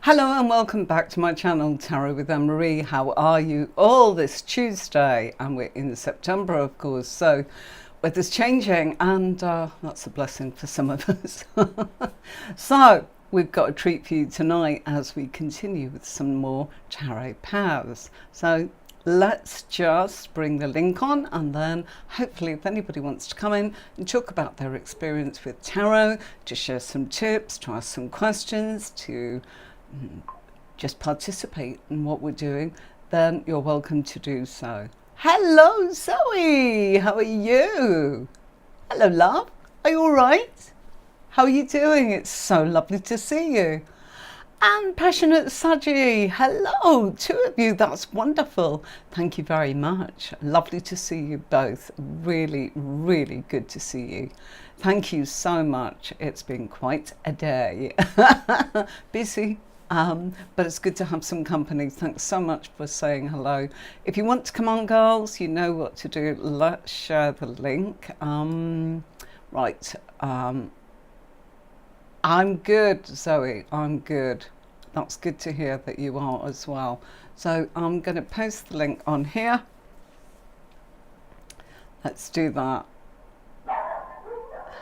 Hello and welcome back to my channel, Tarot with Anne-Marie. How are you all this Tuesday? And we're in September, of course, so weather's changing and that's a blessing for some of us. So we've got a treat for you tonight as we continue with some more tarot powers. So let's just bring the link on, and then hopefully if anybody wants to come in and talk about their experience with tarot, to share some tips, to ask some questions, to just participate in what we're doing, then you're welcome to do so. Hello Zoe, how are you? Hello love, are you all right? How are you doing? It's so lovely to see you. And Passionate Saji, hello, two of you, that's wonderful. Thank you very much. Lovely to see you both. Really, really good to see you. Thank you so much. It's been quite a day. Busy. But it's good to have some company. Thanks so much for saying hello. If you want to come on, girls, you know what to do. Let's share the link. Right. I'm good, Zoe. I'm good. That's good to hear that you are as well. So I'm going to post the link on here. Let's do that.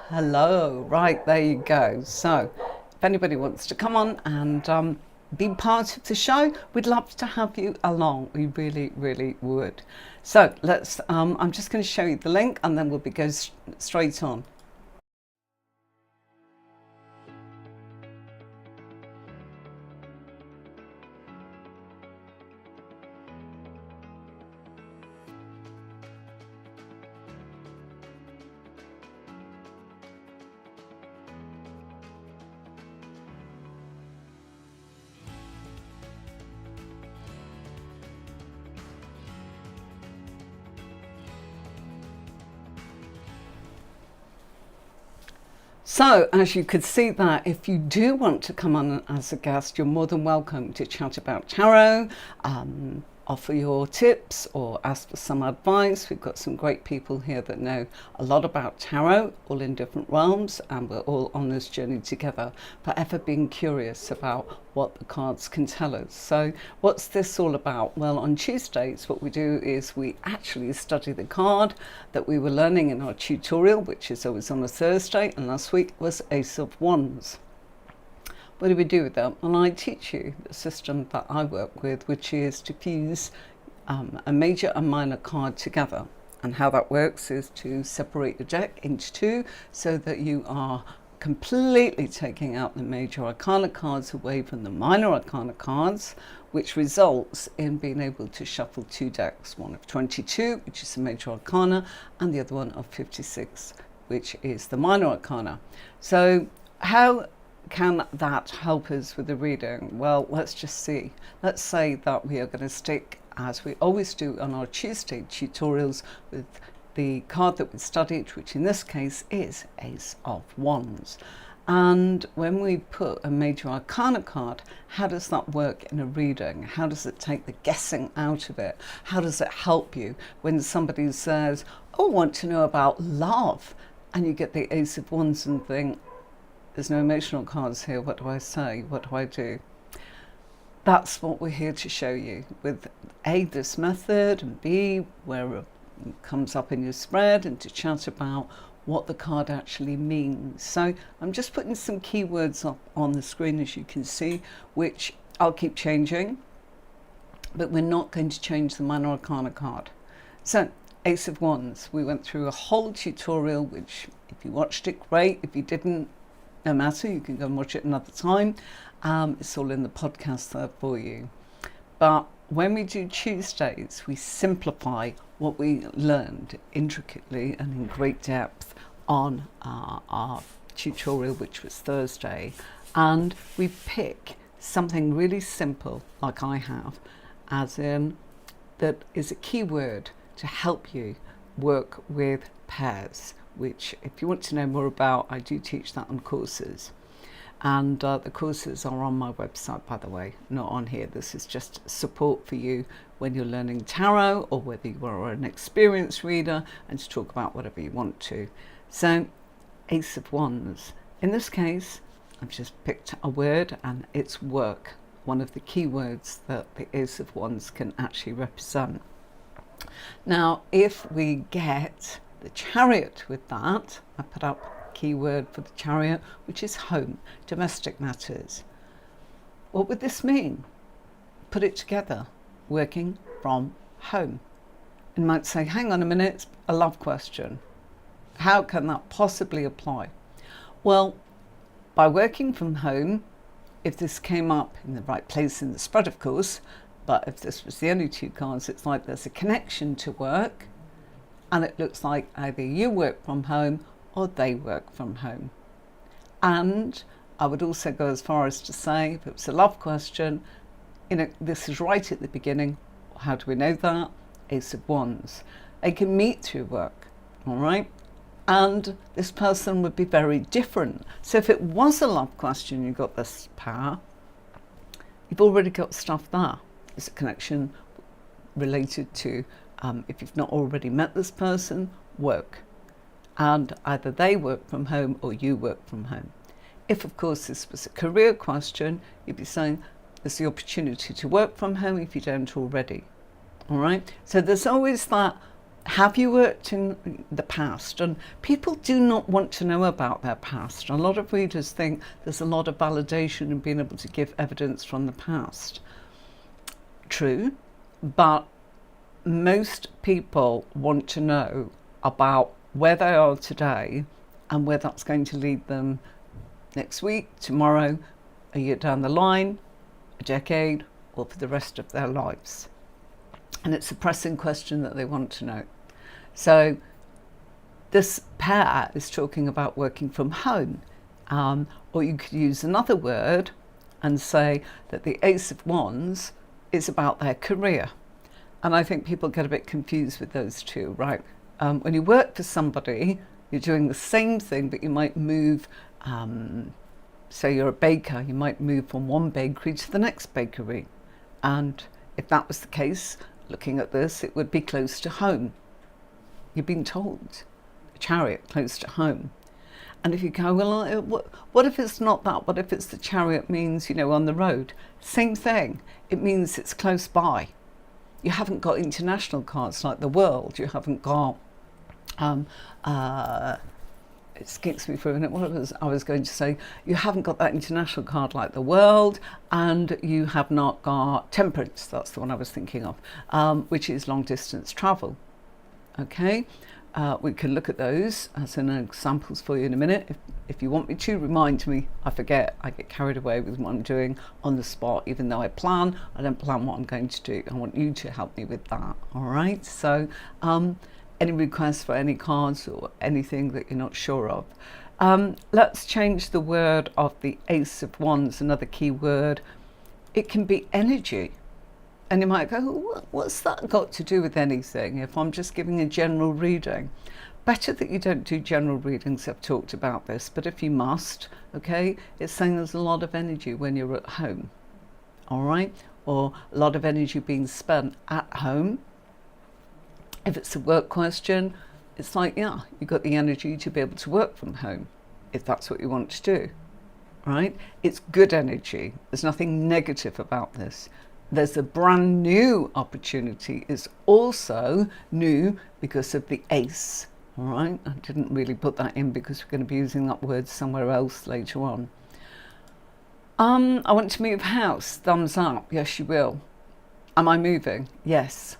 Hello. Right, there you go. So if anybody wants to come on and be part of the show, we'd love to have you along. We really, really would. So let's, I'm just going to show you the link and then we'll be go straight on. So, as you could see that, if you do want to come on as a guest, you're more than welcome to chat about tarot, offer your tips or ask for some advice. We've got some great people here that know a lot about tarot, all in different realms, and we're all on this journey together, forever being curious about what the cards can tell us. So what's this all about? Well, on Tuesdays what we do is we actually study the card that we were learning in our tutorial, which is always on a Thursday, and last week was Ace of Wands. What do we do with that? Well, I teach you the system that I work with, which is to fuse a major and minor card together. And how that works is to separate the deck into two so that you are completely taking out the major arcana cards away from the minor arcana cards, which results in being able to shuffle two decks, one of 22, which is the major arcana, and the other one of 56, which is the minor arcana. So how can that help us with the reading? Well, let's just see. Let's say that we are going to stick, as we always do on our Tuesday tutorials, with the card that we studied, which in this case is Ace of Wands. And when we put a major arcana card, how does that work in a reading? How does it take the guessing out of it? How does it help you when somebody says, oh, I want to know about love, and you get the Ace of Wands and think, there's no emotional cards here, what do I say, what do I do? That's what we're here to show you with A, this method, and B, where it comes up in your spread, and to chat about what the card actually means. So I'm just putting some keywords up on the screen, as you can see, which I'll keep changing, but we're not going to change the minor arcana card. So Ace of Wands, we went through a whole tutorial, which if you watched it, great. If you didn't, no matter, you can go and watch it another time. It's all in the podcast there for you. But when we do Tuesdays, we simplify what we learned intricately and in great depth on our tutorial, which was Thursday. And we pick something really simple, like I have, as in that is a keyword to help you work with pairs, which if you want to know more about, I do teach that on courses. And the courses are on my website, by the way, not on here. This is just support for you when you're learning tarot, or whether you are an experienced reader, and to talk about whatever you want to. So Ace of Wands. In this case, I've just picked a word, and it's work. one of the key words that the Ace of Wands can actually represent. Now, if we get the Chariot with that, I put up a key word for the Chariot, which is home, domestic matters. What would this mean? Put it together, working from home. You might say, hang on a minute, it's a love question. How can that possibly apply? Well, by working from home, if this came up in the right place in the spread, of course, but if this was the only two cards, it's like there's a connection to work, and it looks like either you work from home or they work from home. And I would also go as far as to say, if it was a love question, this is right at the beginning. How do we know that? Ace of Wands. They can meet through work, all right? And this person would be very different. So if it was a love question, you got this power, you've already got stuff there. There's a connection related to, if you've not already met this person, work. And either they work from home or you work from home. If, of course, this was a career question, you'd be saying there's the opportunity to work from home if you don't already. All right? So there's always that, have you worked in the past? And people do not want to know about their past. A lot of readers think there's a lot of validation in being able to give evidence from the past. True, but most people want to know about where they are today and where that's going to lead them next week, tomorrow, a year down the line, a decade, or for the rest of their lives. And it's a pressing question that they want to know. So this pair is talking about working from home, or you could use another word and say that the Ace of Wands is about their career. And I think people get a bit confused with those two, right? When you work for somebody, you're doing the same thing, but you might move, say you're a baker, you might move from one bakery to the next bakery. And if that was the case, looking at this, it would be close to home. You've been told, a Chariot, close to home. And if you go, well, what if it's not that? What if it's the Chariot means, on the road? Same thing. It means it's close by. You haven't got international cards like the World. You haven't got, it skips me for a minute. What I was going to say, you haven't got that international card like the World, and you have not got Temperance. That's the one I was thinking of, which is long distance travel. Okay, we can look at those as an examples for you in a minute. If you want me to, remind me. I forget. I get carried away with what I'm doing on the spot. Even though I don't plan what I'm going to do. I want you to help me with that. All right. So, any requests for any cards or anything that you're not sure of? Let's change the word of the Ace of Wands. Another key word. It can be energy. And you might go, what's that got to do with anything if I'm just giving a general reading? Better that you don't do general readings, I've talked about this, but if you must, okay, it's saying there's a lot of energy when you're at home, all right? Or a lot of energy being spent at home. If it's a work question, it's like, yeah, you've got the energy to be able to work from home, if that's what you want to do, right? It's good energy. There's nothing negative about this. There's a brand new opportunity. It's also new because of the Ace, all right? I didn't really put that in because we're going to be using that word somewhere else later on. I want to move house. Thumbs up. Yes, you will. Am I moving? Yes.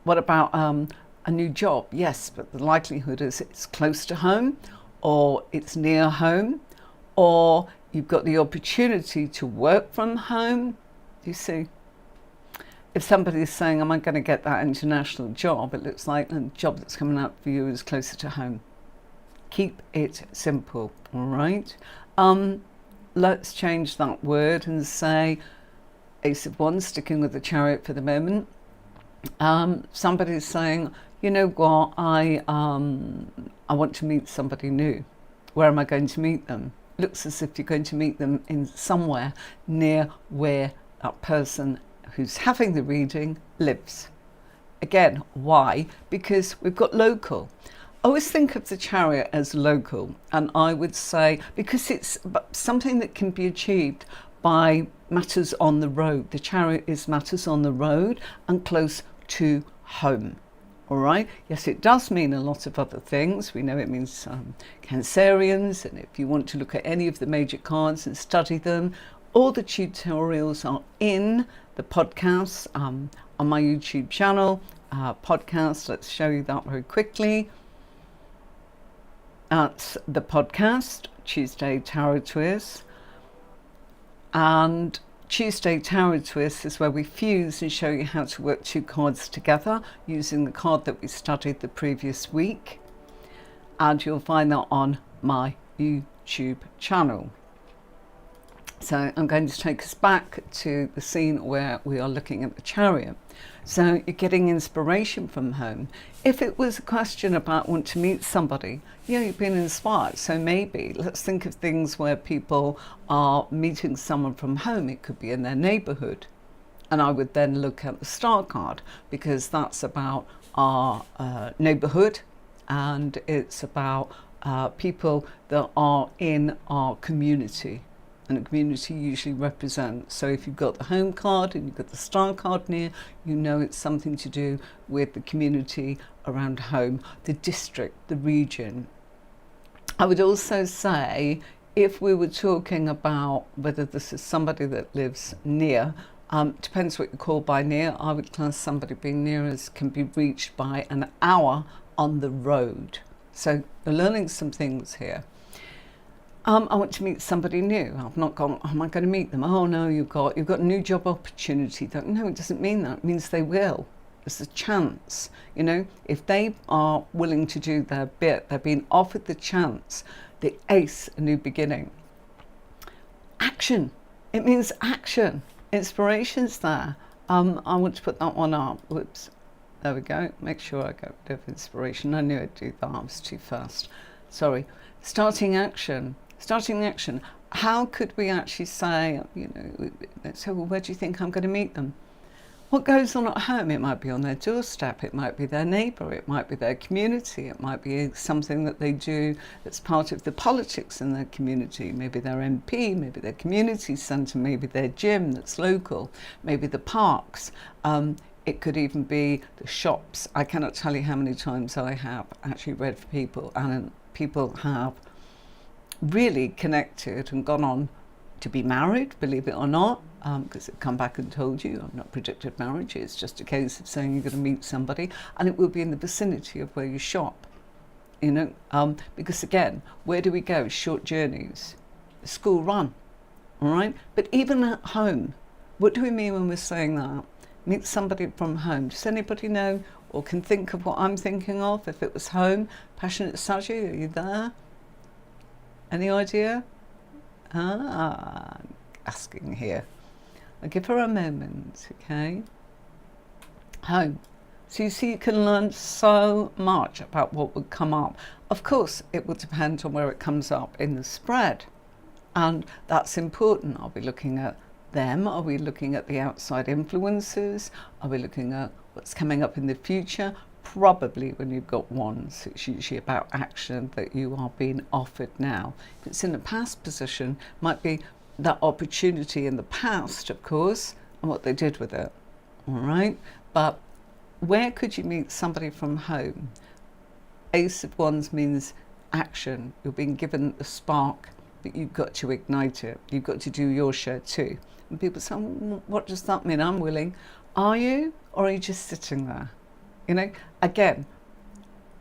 What about a new job? Yes, but the likelihood is it's close to home, or it's near home, or you've got the opportunity to work from home. You see? If somebody's saying, am I going to get that international job? It looks like the job that's coming up for you is closer to home. Keep it simple, all right? Let's change that word and say Ace of Wands, sticking with the Chariot for the moment. Somebody's saying, you know what, I want to meet somebody new. Where am I going to meet them? Looks as if you're going to meet them in somewhere near where that person who's having the reading lives. Again, why? Because we've got local. I always think of the Chariot as local, and I would say because it's something that can be achieved by matters on the road. The chariot is matters on the road and close to home. All right. Yes, it does mean a lot of other things. We know it means Cancerians, and if you want to look at any of the major cards and study them, all the tutorials are in the podcast on my YouTube channel. Podcast, let's show you that very quickly. That's the podcast, Tuesday Tarot Twist. And Tuesday Tarot Twist is where we fuse and show you how to work two cards together using the card that we studied the previous week. And you'll find that on my YouTube channel. So I'm going to take us back to the scene where we are looking at the chariot. So you're getting inspiration from home. If it was a question about want to meet somebody, you've been inspired. So maybe let's think of things where people are meeting someone from home. It could be in their neighborhood. And I would then look at the star card, because that's about our neighborhood, and it's about people that are in our community. And the community usually represents. So if you've got the home card and you've got the star card near, you know it's something to do with the community around home, the district, the region. I would also say, if we were talking about whether this is somebody that lives near, depends what you call by near. I would class somebody being near as can be reached by an hour on the road. So we're learning some things here. I want to meet somebody new. I've not gone, am I going to meet them? Oh no, you've got a new job opportunity. No, it doesn't mean that. It means they will. There's a chance. If they are willing to do their bit, they're being offered the chance. The ace, a new beginning. Action. It means action. Inspiration's there. I want to put that one up. Whoops. There we go. Make sure I get rid of inspiration. I knew I'd do that. I was too fast. Sorry. Starting action. How could we actually say, so where do you think I'm going to meet them? What goes on at home? It might be on their doorstep, it might be their neighbour, it might be their community, it might be something that they do that's part of the politics in their community, maybe their MP, maybe their community centre, maybe their gym that's local, maybe the parks. It could even be the shops. I cannot tell you how many times I have actually read for people, and people have really connected and gone on to be married, believe it or not, because they've come back and told you, I've not predicted marriage, it's just a case of saying you're going to meet somebody, and it will be in the vicinity of where you shop, because again, where do we go? Short journeys, school run, all right? But even at home, what do we mean when we're saying that? Meet somebody from home. Does anybody know or can think of what I'm thinking of if it was home? Passionate Saji, are you there? Any idea? Asking here. I'll give her a moment, okay? Home. So you see, you can learn so much about what would come up. Of course, it will depend on where it comes up in the spread. And that's important. Are we looking at them? Are we looking at the outside influences? Are we looking at what's coming up in the future? Probably when you've got wands, it's usually about action that you are being offered now. If it's in the past position, might be that opportunity in the past, of course, and what they did with it. All right, but where could you meet somebody from home? Ace of Wands means action. You're being given a spark, but you've got to ignite it. You've got to do your share too. And people say, what does that mean? I'm willing. Are you, or are you just sitting there? Again,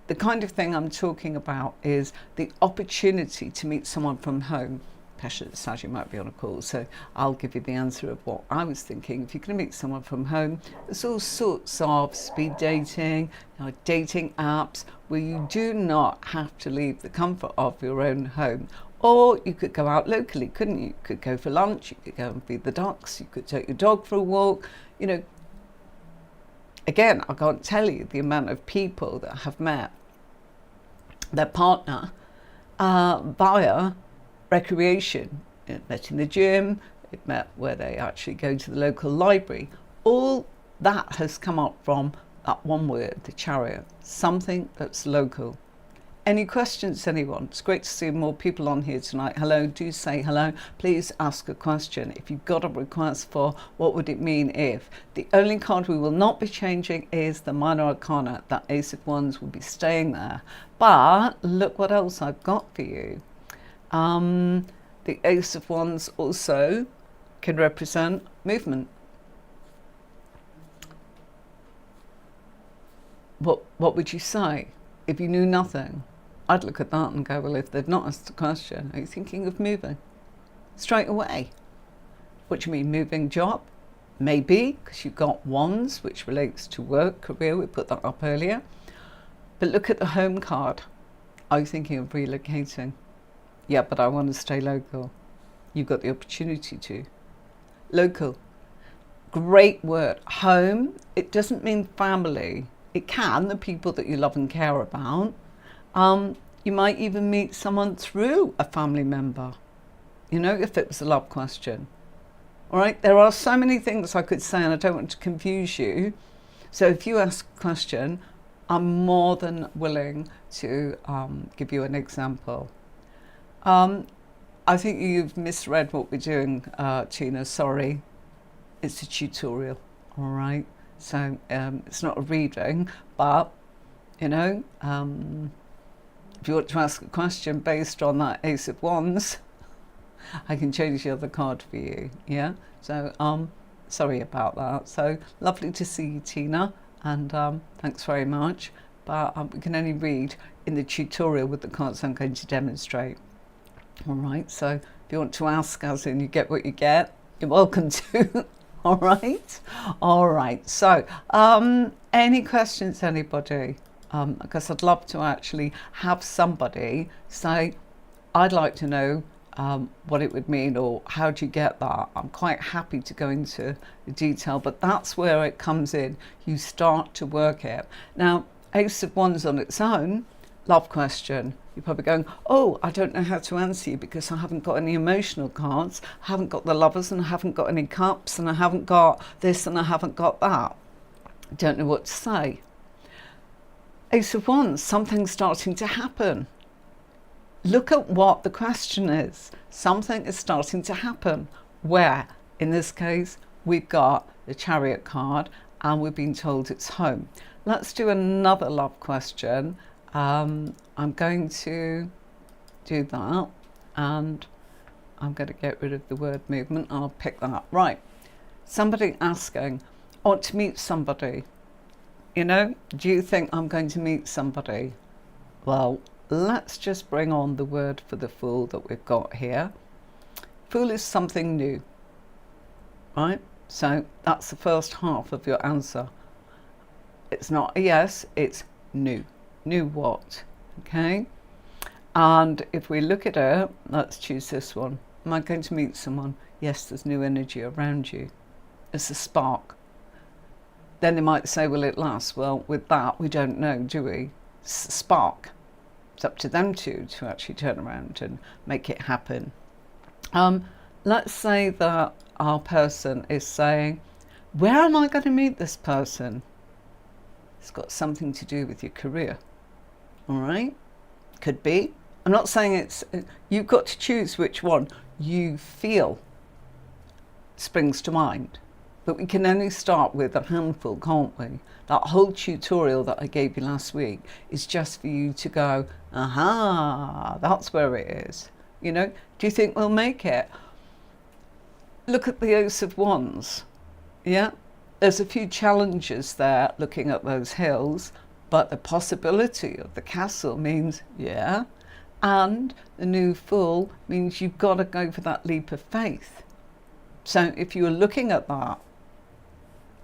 the kind of thing I'm talking about is the opportunity to meet someone from home. Passionate Saji might be on a call, so I'll give you the answer of what I was thinking. If you're going to meet someone from home, there's all sorts of speed dating, dating apps where you do not have to leave the comfort of your own home. Or you could go out locally, couldn't you? You could go for lunch, you could go and feed the ducks, you could take your dog for a walk, Again, I can't tell you the amount of people that have met their partner via recreation. They've met in the gym, they've met where they actually go to the local library. All that has come up from that one word, the chariot, something that's local. Any questions, anyone? It's great to see more people on here tonight. Hello, do say hello. Please ask a question. If you've got a request for what would it mean if. The only card we will not be changing is the Minor Arcana. That Ace of Wands will be staying there. But look what else I've got for you. The Ace of Wands also can represent movement. What would you say if you knew nothing? I'd look at that and go, well, if they've not asked a question, are you thinking of moving? Straight away. What do you mean, moving job? Maybe, because you've got wands, which relates to work, career, we put that up earlier. But look at the home card. Are you thinking of relocating? Yeah, but I want to stay local. You've got the opportunity to. Local. Great word. Home, it doesn't mean family. It can, the people that you love and care about. You might even meet someone through a family member, you know, if it was a love question. All right, there are so many things I could say, and I don't want to confuse you. So if you ask a question, I'm more than willing to give you an example. I think you've misread what we're doing, Tina, sorry. It's a tutorial, all right? So it's not a reading, but, you know, if you want to ask a question based on that Ace of Wands, I can change the other card for you, yeah? So, sorry about that. So, lovely to see you, Tina, and thanks very much. But we can only read in the tutorial with the cards I'm going to demonstrate. All right, so if you want to ask, as in you get what you get, you're welcome to. All right, so any questions, anybody? Because I'd love to actually have somebody say, I'd like to know what it would mean, or how do you get that? I'm quite happy to go into the detail, but that's where it comes in. You start to work it. Now, Ace of Wands on its own, love question. You're probably going, oh, I don't know how to answer you because I haven't got any emotional cards, I haven't got the Lovers, and I haven't got any Cups, and I haven't got this, and I haven't got that. I don't know what to say. Ace of Wands, something's starting to happen. Look at what the question is. Something is starting to happen. Where? In this case, we've got the Chariot card, and we've been told it's home. Let's do another love question. I'm going to do that, and I'm going to get rid of the word movement. I'll pick that up. Right. Somebody asking, I want to meet somebody. You know, do you think I'm going to meet somebody? Well, let's just bring on the word for the Fool that we've got here. Fool is something new, right? So that's the first half of your answer. It's not a yes, it's new. New what? Okay. And if we look at it, let's choose this one. Am I going to meet someone? Yes, there's new energy around you. It's a spark. Then they might say, will it last? Well, with that, we don't know, do we? Spark. It's up to them to actually turn around and make it happen. Let's say that our person is saying, where am I going to meet this person? It's got something to do with your career. All right? Could be. I'm not saying it's, you've got to choose which one you feel springs to mind. But we can only start with a handful, can't we? That whole tutorial that I gave you last week is just for you to go, aha, that's where it is. You know, do you think we'll make it? Look at the Ace of Wands. Yeah? There's a few challenges there looking at those hills, but the possibility of the castle means, yeah. And the new Fool means you've got to go for that leap of faith. So if you're looking at that,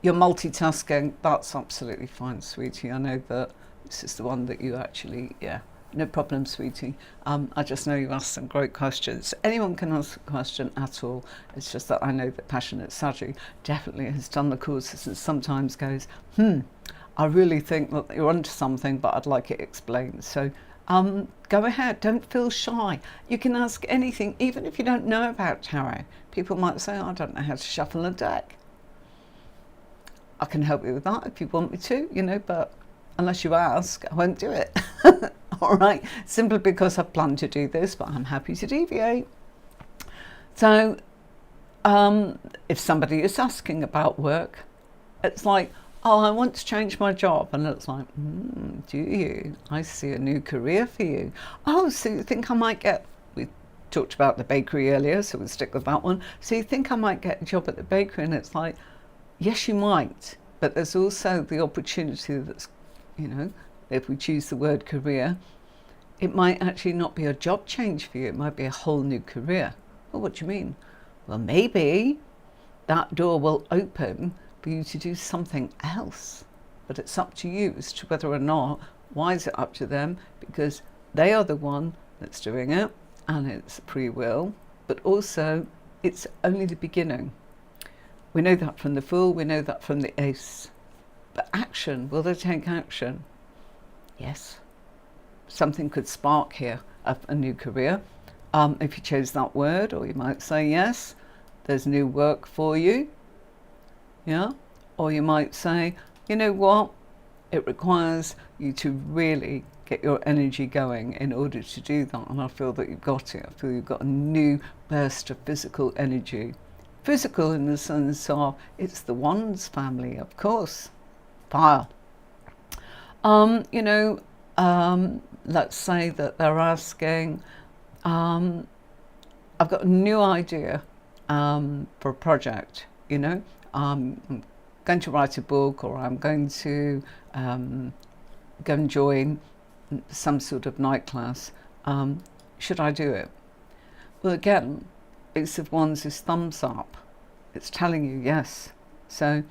you're multitasking, that's absolutely fine, sweetie. I know that this is the one that you actually, yeah, no problem, sweetie. I just know you asked some great questions. Anyone can ask a question at all. It's just that I know that Passionate Saji definitely has done the courses and sometimes goes, I really think that you're onto something, but I'd like it explained. So go ahead, don't feel shy. You can ask anything, even if you don't know about tarot. People might say, I don't know how to shuffle a deck. I can help you with that if you want me to, you know, but unless you ask, I won't do it. All right, simply because I've planned to do this, but I'm happy to deviate. So if somebody is asking about work, it's like, oh, I want to change my job. And it's like, do you? I see a new career for you. Oh, so you think I might get, we talked about the bakery earlier, so we'll stick with that one. So you think I might get a job at the bakery? And it's like, yes, you might. But there's also the opportunity that's, if we choose the word career, it might actually not be a job change for you. It might be a whole new career. Well, what do you mean? Well, maybe that door will open for you to do something else. But it's up to you as to whether or not. Why is it up to them? Because they are the one that's doing it, and it's free will. But also, it's only the beginning. We know that from the Fool, we know that from the Ace. But action, will they take action? Yes. Something could spark here of a new career. If you chose that word, or you might say yes, there's new work for you. Yeah? Or you might say, you know what? It requires you to really get your energy going in order to do that. And I feel that you've got it. I feel you've got a new burst of physical energy. Physical in the sense of it's the Wands family, of course. Fire. Let's say that they're asking, I've got a new idea for a project, I'm going to write a book, or I'm going to go and join some sort of night class. Should I do it? Well, again, Ace of Wands is thumbs up. It's telling you yes. So,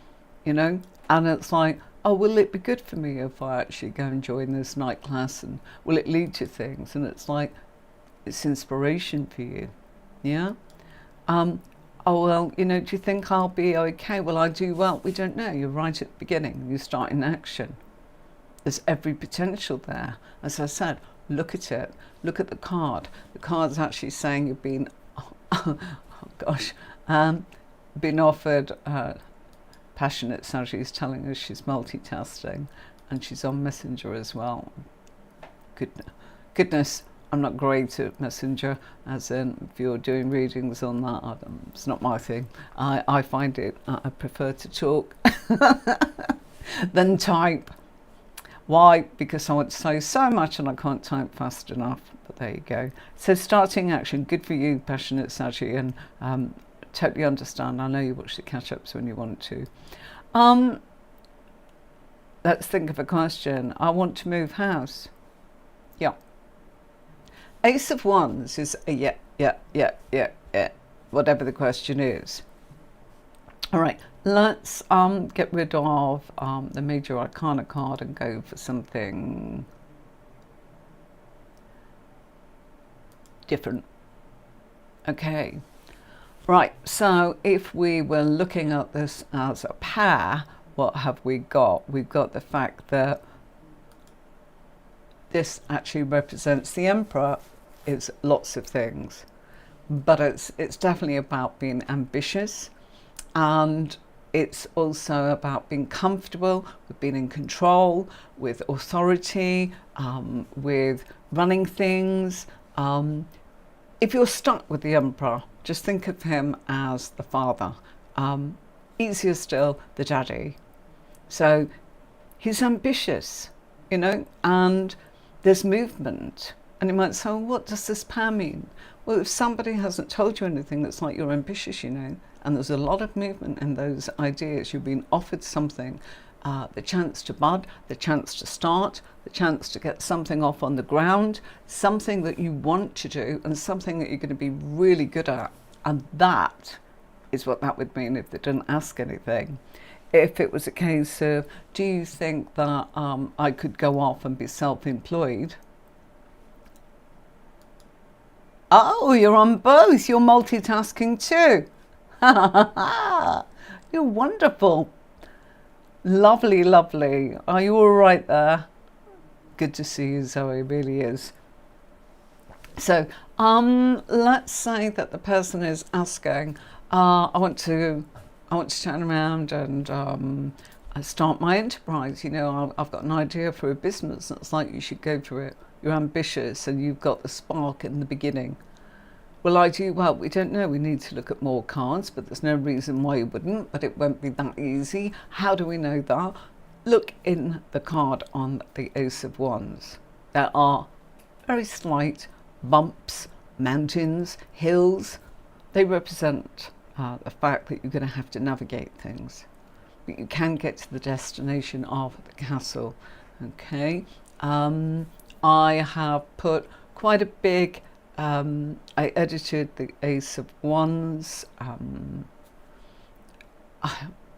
and it's like, oh, will it be good for me if I actually go and join this night class, and will it lead to things? And it's like, it's inspiration for you. Yeah? Oh, well, do you think I'll be okay? Will I do well? We don't know. You're right at the beginning. You start in action. There's every potential there. As I said, look at it. Look at the card. The card's actually saying you've been, been offered passionate. So she's telling us she's multitasking, and she's on Messenger as well. Goodness. I'm not great at Messenger, as in if you're doing readings on that, it's not my thing. I find it, I prefer to talk than type. Why? Because I want to say so much and I can't type fast enough, but there you go. So starting action, good for you, passionate Saggy, and totally understand. I know you watch the catch-ups when you want to. Let's think of a question. I want to move house. Yeah. Ace of Wands is a yeah, whatever the question is. All right, let's get rid of the Major Arcana card and go for something different. Okay, right, so if we were looking at this as a pair, what have we got? We've got the fact that this actually represents the Emperor. Is lots of things, but it's definitely about being ambitious, and it's also about being comfortable with being in control, with authority, with running things. If you're stuck with the Emperor, just think of him as the father. Easier still, the daddy. So he's ambitious, and there's movement. And you might say, well, what does this pair mean? Well, if somebody hasn't told you anything, that's like you're ambitious, and there's a lot of movement in those ideas. You've been offered something, the chance to bud, the chance to start, the chance to get something off on the ground, something that you want to do, and something that you're going to be really good at. And that is what that would mean if they didn't ask anything. If it was a case of, do you think that I could go off and be self-employed? Oh, you're on both. You're multitasking too. You're wonderful. Lovely, lovely. Are you all right there? Good to see you, Zoe. Really is. So, let's say that the person is asking, I want to turn around and I start my enterprise. You know, I've got an idea for a business. It's like you should go for it. You're ambitious and you've got the spark in the beginning. Will I do well? We don't know. We need to look at more cards, but there's no reason why you wouldn't, but it won't be that easy. How do we know that? Look in the card on the Ace of Wands. There are very slight bumps, mountains, hills. They represent the fact that you're going to have to navigate things. But you can get to the destination of the castle. Okay. I have put quite a big, I edited the Ace of Wands. Do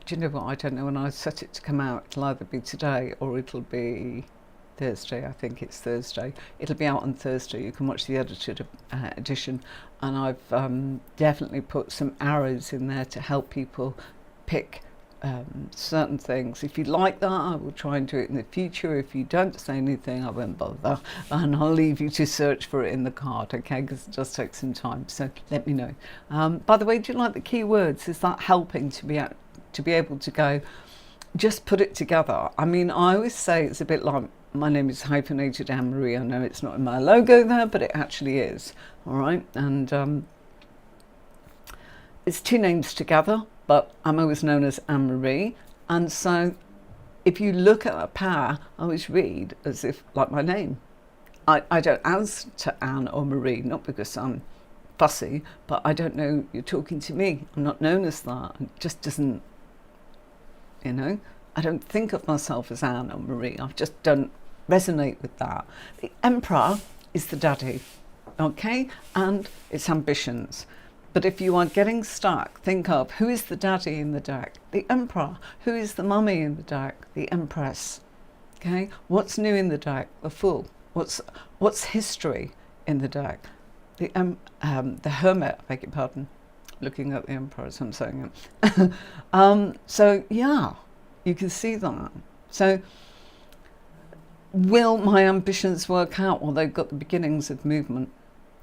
you know what? I don't know when I set it to come out. It'll either be today or it'll be Thursday. I think it's Thursday. It'll be out on Thursday. You can watch the edited edition. And I've definitely put some arrows in there to help people pick certain things. If you like that, I will try and do it in the future. If you don't say anything, I won't bother, and I'll leave you to search for it in the card, okay, because it does take some time, so let me know. By the way, do you like the keywords? Is that helping to be able to go, just put it together? I mean, I always say it's a bit like, my name is hyphenated Anne-Marie. I know it's not in my logo there, but it actually is, all right? And it's two names together, but I'm always known as Anne-Marie. And so if you look at a pair, I always read as if like my name. I don't answer to Anne or Marie, not because I'm fussy, but I don't know you're talking to me. I'm not known as that. It just doesn't, you know, I don't think of myself as Anne or Marie. I just don't resonate with that. The Emperor is the daddy, okay, and its ambitions. But if you are getting stuck, think of who is the daddy in the deck? The Emperor. Who is the mummy in the deck? The Empress. Okay, what's new in the deck? The Fool. What's history in the deck? The Hermit. I beg your pardon. Looking at the Emperor as I'm saying it. So yeah, you can see that. So will my ambitions work out? Well, they've got the beginnings of movement.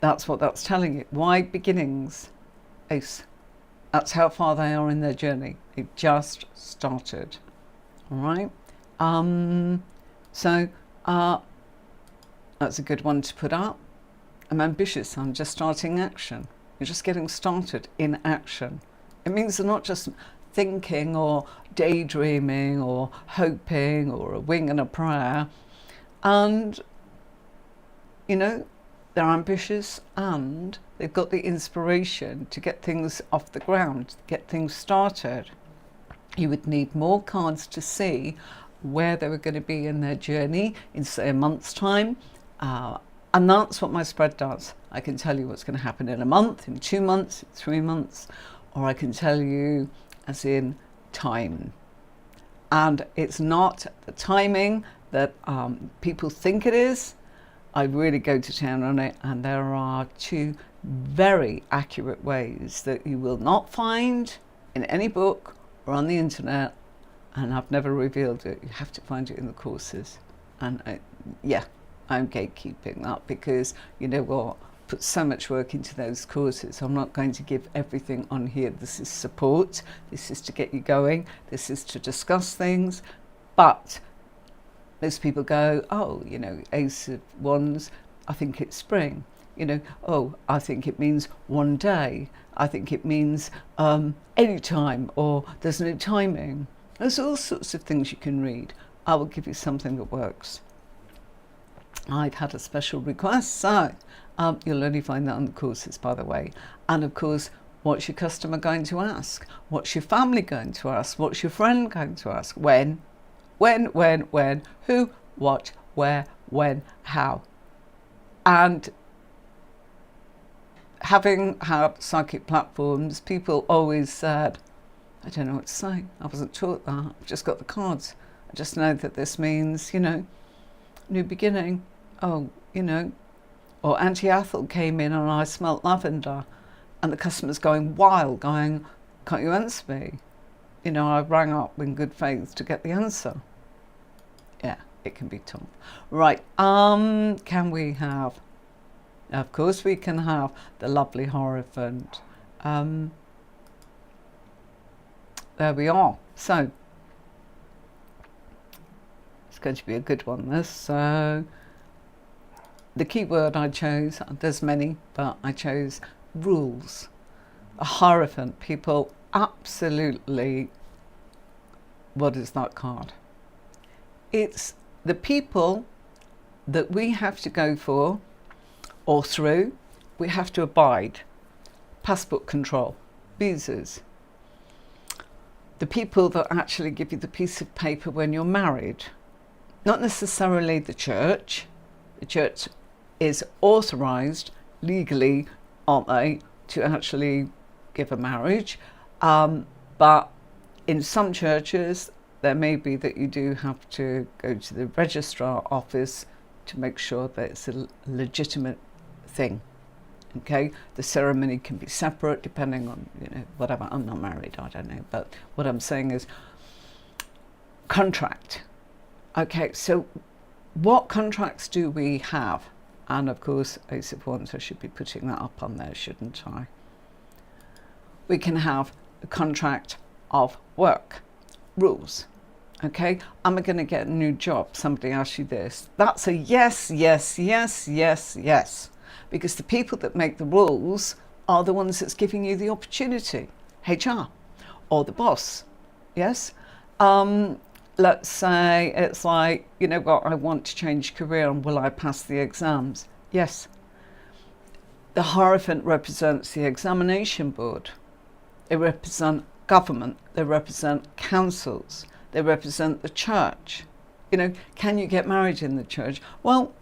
That's what that's telling you. Why beginnings? Ace. That's how far they are in their journey. They've just started. All right. So that's a good one to put up. I'm ambitious. I'm just starting action. You're just getting started in action. It means they're not just thinking or daydreaming or hoping or a wing and a prayer. And, you know, they're ambitious and they've got the inspiration to get things off the ground, get things started. You would need more cards to see where they were going to be in their journey in, say, a month's time. And that's what my spread does. I can tell you what's going to happen in a month, in 2 months, 3 months, or I can tell you as in time. And it's not the timing that people think it is. I really go to town on it, and there are 2 very accurate ways that you will not find in any book or on the internet, and I've never revealed it. You have to find it in the courses. And yeah, I'm gatekeeping that because, you know what, put so much work into those courses. I'm not going to give everything on here. This is support. This is to get you going. This is to discuss things. But most people go, oh, you know, Ace of Wands, I think it's spring. You know, oh, I think it means one day. I think it means any time, or there's no timing. There's all sorts of things you can read. I will give you something that works. I've had a special request, so you'll only find that on the courses, by the way. And of course, what's your customer going to ask? What's your family going to ask? What's your friend going to ask? When, who, what, where, when, how. And having had psychic platforms, people always said, I don't know what to say. I wasn't taught that. I've just got the cards. I just know that this means, you know, new beginning. Oh, you know, or Auntie Ethel came in and I smelt lavender, and the customer's going wild, going, can't you answer me? You know, I rang up in good faith to get the answer. Yeah, it can be tough. Right, can we have, of course we can have the lovely Hierophant. There we are. So, It's going to be a good one, this. So the keyword I chose, there's many, but I chose rules. A Hierophant. People absolutely, what is that card? It's the people that we have to go for or through. We have to abide. Passport control, visas. The people that actually give you the piece of paper when you're married. Not necessarily the church. The church is authorised legally, aren't they, to actually give a marriage. But in some churches, there may be that you do have to go to the registrar office to make sure that it's a legitimate thing. Okay, the ceremony can be separate depending on, whatever. I'm not married, I don't know, but what I'm saying is contract. Okay, so what contracts do we have? And of course, Ace of Wands, I should be putting that up on there, shouldn't I? We can have a contract of work, rules. Okay, am I going to get a new job? Somebody asks you this. That's a yes, yes, yes, yes, yes. Because the people that make the rules are the ones that's giving you the opportunity, HR or the boss. Yes. Let's say it's like, you know what, I want to change career and will I pass the exams? Yes. The Hierophant represents the examination board. They represent government. They represent councils. They represent the church. Can you get married in the church? Well,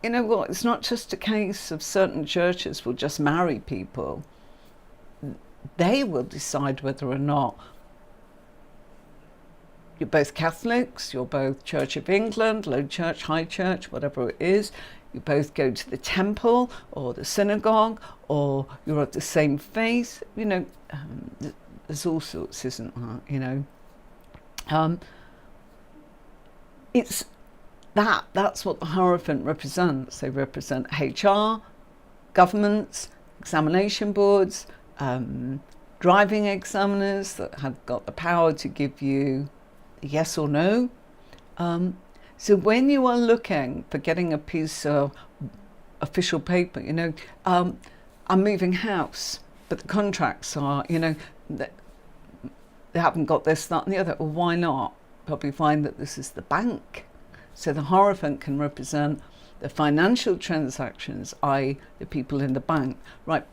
you know what, it's not just a case of certain churches will just marry people. They will decide whether or not you're both Catholics, you're both Church of England, Low Church, High Church, whatever it is. You both go to the temple or the synagogue, or you're of the same faith. There's all sorts, isn't there? It's that's what the Hierophant represents. They represent HR, governments, examination boards, driving examiners that have got the power to give you a yes or no. So when you are looking for getting a piece of official paper, I'm moving house, but the contracts are, they haven't got this, that and the other. Well, why not? Probably find that this is the bank. So the Hierophant can represent the financial transactions, i.e. the people in the bank. Right,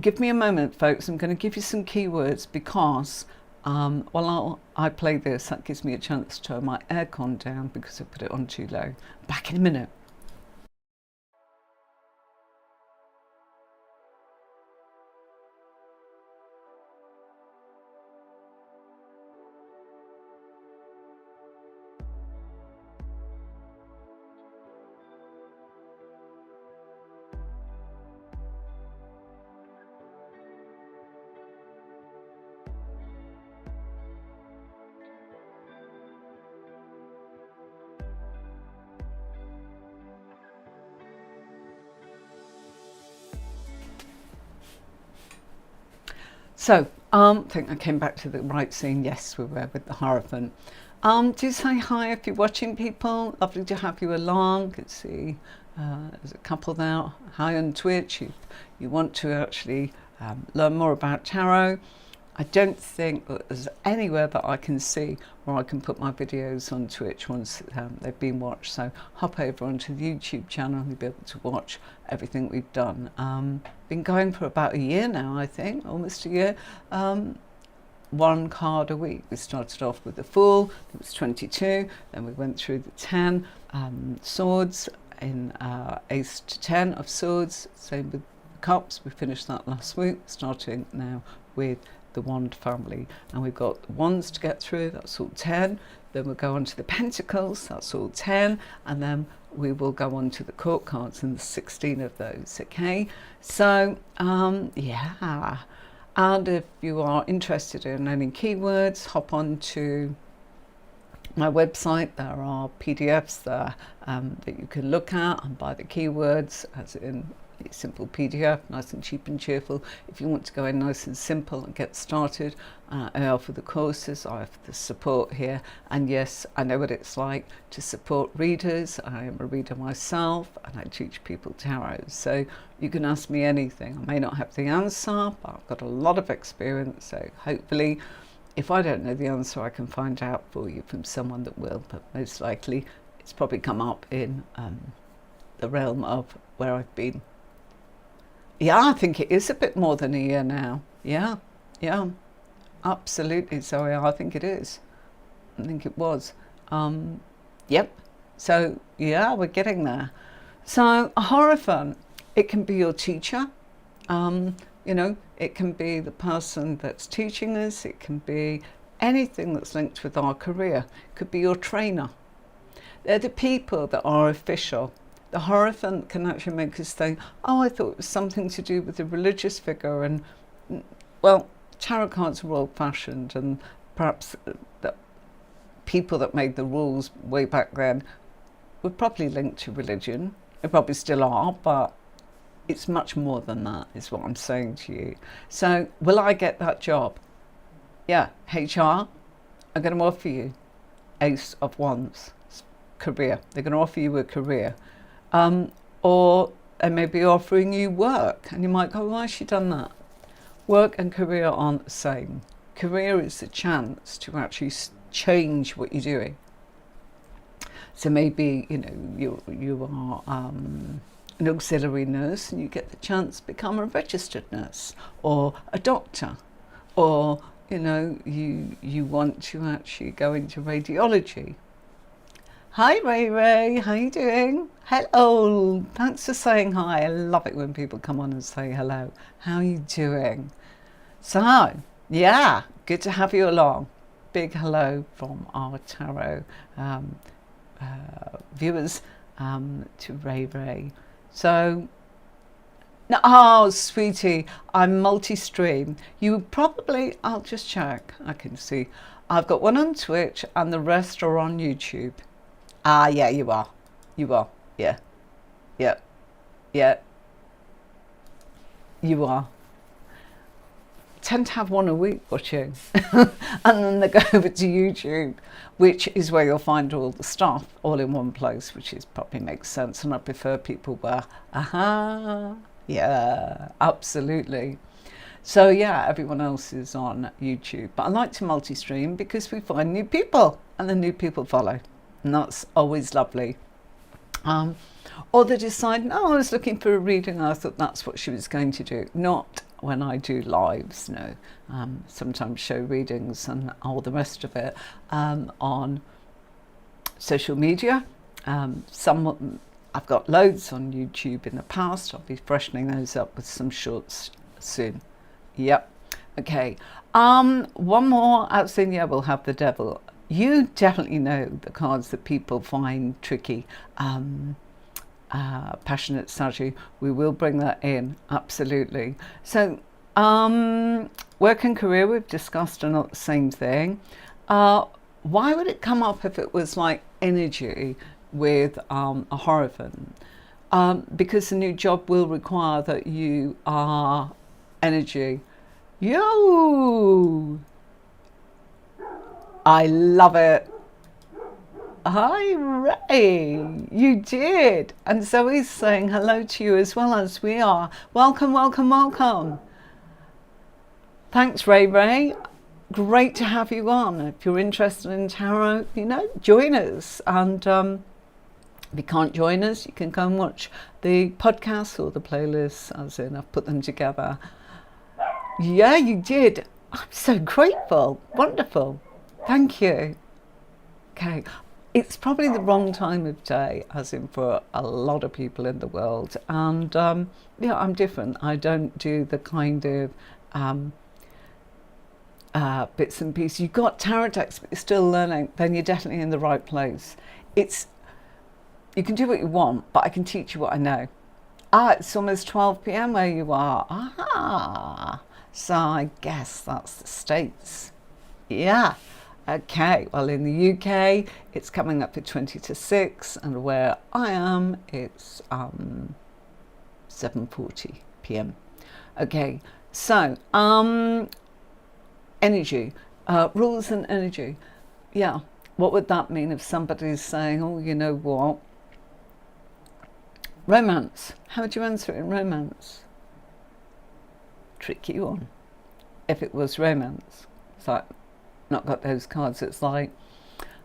give me a moment, folks. I'm going to give you some keywords because while I play this, that gives me a chance to turn my aircon down because I put it on too low. Back in a minute. So, I think I came back to the right scene. Yes, we were with the Hierophant. Do say hi if you're watching, people. Lovely to have you along. Can see there's a couple there. Hi on Twitch. You want to actually learn more about tarot. I don't think that there's anywhere that I can see where I can put my videos on Twitch once they've been watched. So hop over onto the YouTube channel and you'll be able to watch everything we've done. Been going for about a year now, I think, almost a year. One card a week. We started off with the Fool, it was 22, then we went through the 10 swords in Ace to 10 of swords, same with Cups. We finished that last week, starting now with the Wand family, and we've got Wands to get through, that's all 10. Then we'll go on to the Pentacles, that's all 10, and then we will go on to the Court cards and the 16 of those. Okay, so yeah, and if you are interested in any keywords, hop on to my website. There are PDFs there that you can look at and buy the keywords, as in It's simple PDF, nice and cheap and cheerful. If you want to go in nice and simple and get started, I offer the courses, I offer the support here. And yes, I know what it's like to support readers. I am a reader myself and I teach people tarot. So you can ask me anything. I may not have the answer, but I've got a lot of experience. So hopefully, if I don't know the answer, I can find out for you from someone that will. But most likely, it's probably come up in the realm of where I've been. Yeah, I think it is a bit more than a year now. Yeah, absolutely. So I think it is. I think it was. Yep. So yeah, we're getting there. So a Hierophant, it can be your teacher. It can be the person that's teaching us. It can be anything that's linked with our career. It could be your trainer. They're the people that are official. The Hierophant can actually make us think, oh, I thought it was something to do with a religious figure. And, well, tarot cards were old-fashioned, and perhaps the people that made the rules way back then were probably linked to religion. They probably still are, but it's much more than that, is what I'm saying to you. So, will I get that job? Yeah, HR are going to offer you Ace of Wands, career. They're going to offer you a career. Or they may be offering you work, and you might go, why has she done that? Work and career aren't the same. Career is the chance to actually change what you're doing. So maybe, you are an auxiliary nurse and you get the chance to become a registered nurse or a doctor, or, you want to actually go into radiology. Hi Ray, how you doing? Hello, thanks for saying hi. I love it when people come on and say hello. How are you doing? So, yeah, good to have you along. Big hello from our tarot viewers to Ray. So, oh, sweetie, I'm multi-stream. I'll just check. I can see. I've got one on Twitch and the rest are on YouTube. Ah, yeah, you are. Yeah. You are. Tend to have one a week watching. And then they go over to YouTube, which is where you'll find all the stuff all in one place, which probably makes sense. And I prefer people where, yeah, absolutely. So yeah, everyone else is on YouTube. But I like to multi-stream because we find new people and the new people follow. And that's always lovely. Or they decide, no, I was looking for a reading. I thought that's what she was going to do. Not when I do lives, no. Sometimes show readings and all the rest of it on social media. I've got loads on YouTube in the past. I'll be freshening those up with some shorts soon. Yep. Okay. One more. Yeah, we'll have the Devil. You definitely know the cards that people find tricky. Passionate Sagittarius, we will bring that in, absolutely. So, work and career, we've discussed are not the same thing. Why would it come up if it was like energy with a Hierophant? Because the new job will require that you are energy. Yo! I love it. Hi Ray, you did. And Zoe's saying hello to you as well as we are. Welcome. Thanks Ray. Great to have you on. If you're interested in tarot, join us. And if you can't join us, you can go and watch the podcast or the playlists, as in I've put them together. Yeah, you did. I'm so grateful. Wonderful. Thank you. Okay. It's probably the wrong time of day, as in for a lot of people in the world. And I'm different. I don't do the kind of bits and pieces. You've got tarot decks, but you're still learning, then you're definitely in the right place. You can do what you want, but I can teach you what I know. It's almost 12 p.m. where you are. So I guess that's the States. Yeah. Okay, well in the UK it's coming up at 20 to 6, and where I am it's 7:40 p.m. Okay, so energy, rules and energy. Yeah, what would that mean if somebody's saying, oh, you know what? Romance. How would you answer it in romance? Tricky one. If it was romance, it's like, not got those cards. It's like,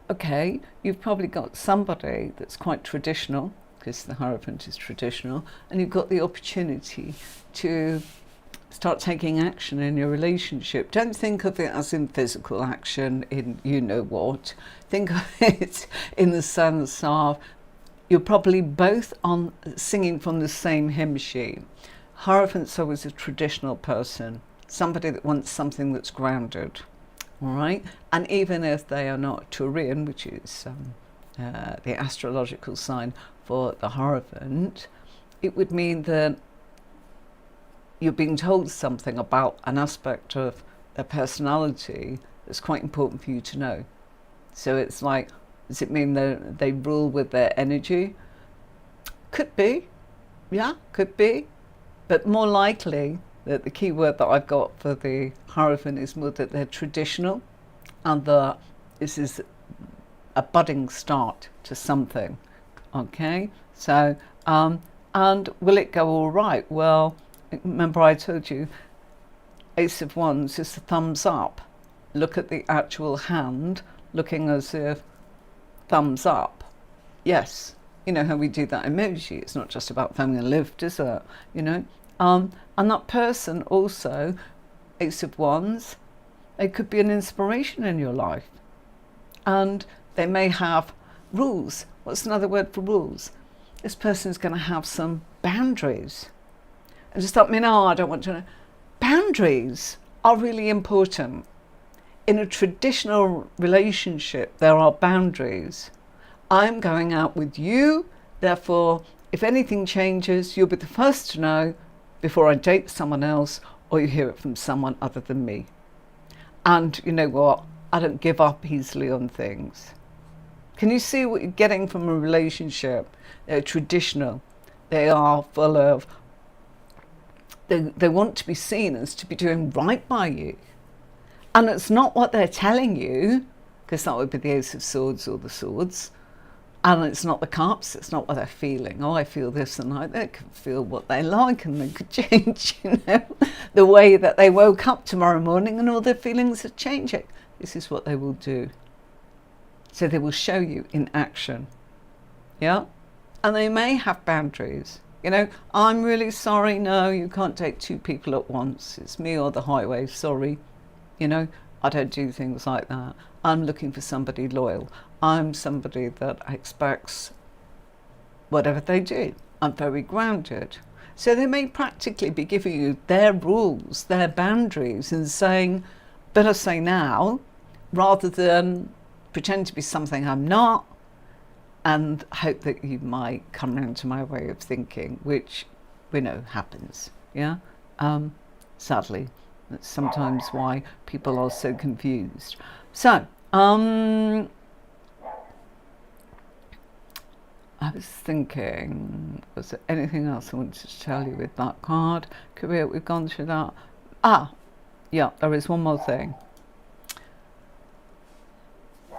okay, you've probably got somebody that's quite traditional, because the Hierophant is traditional, and you've got the opportunity to start taking action in your relationship. Don't think of it as in physical action, in you know what. Think of it in the sense of you're probably both on singing from the same hymn sheet. Hierophant's always a traditional person, somebody that wants something that's grounded. All right, and even if they are not Taurian, which is the astrological sign for the Hierophant, it would mean that you're being told something about an aspect of their personality that's quite important for you to know. So it's like, does it mean that they rule with their energy? Could be, yeah, could be, but more likely that the key word that I've got for the Hierophant is more that they're traditional, and that this is a budding start to something. Okay, so and will it go all right? Well, remember I told you Ace of Wands is the thumbs up. Look at the actual hand looking as if thumbs up. Yes, you know how we do that emoji. It's not just about throwing a lift, is it? You know, and that person also, Ace of Wands, it could be an inspiration in your life, and they may have rules. What's another word for rules? This person's going to have some boundaries. And just stop me, no, I don't want to know. Boundaries are really important. In a traditional relationship, there are boundaries. I'm going out with you, therefore, if anything changes, you'll be the first to know before I date someone else or you hear it from someone other than me. And you know what? I don't give up easily on things. Can you see what you're getting from a relationship? They're traditional. They are full of, they want to be seen as to be doing right by you. And it's not what they're telling you, because that would be the Ace of Swords or the Swords. And it's not the Cups, it's not what they're feeling. Oh, I feel this, and they could feel what they like, and they could change, you know, the way that they woke up tomorrow morning, and all their feelings are changing. This is what they will do. So they will show you in action. Yeah? And they may have boundaries. You know, I'm really sorry, no, you can't take two people at once. It's me or the highway, sorry. You know, I don't do things like that. I'm looking for somebody loyal. I'm somebody that expects whatever they do. I'm very grounded. So they may practically be giving you their rules, their boundaries, and saying, better say now, rather than pretend to be something I'm not, and hope that you might come round to my way of thinking, which we know happens. Yeah, sadly. That's sometimes why people are so confused. So, I was thinking, was there anything else I wanted to tell you with that card? Career, we've gone through that. Yeah, there is one more thing.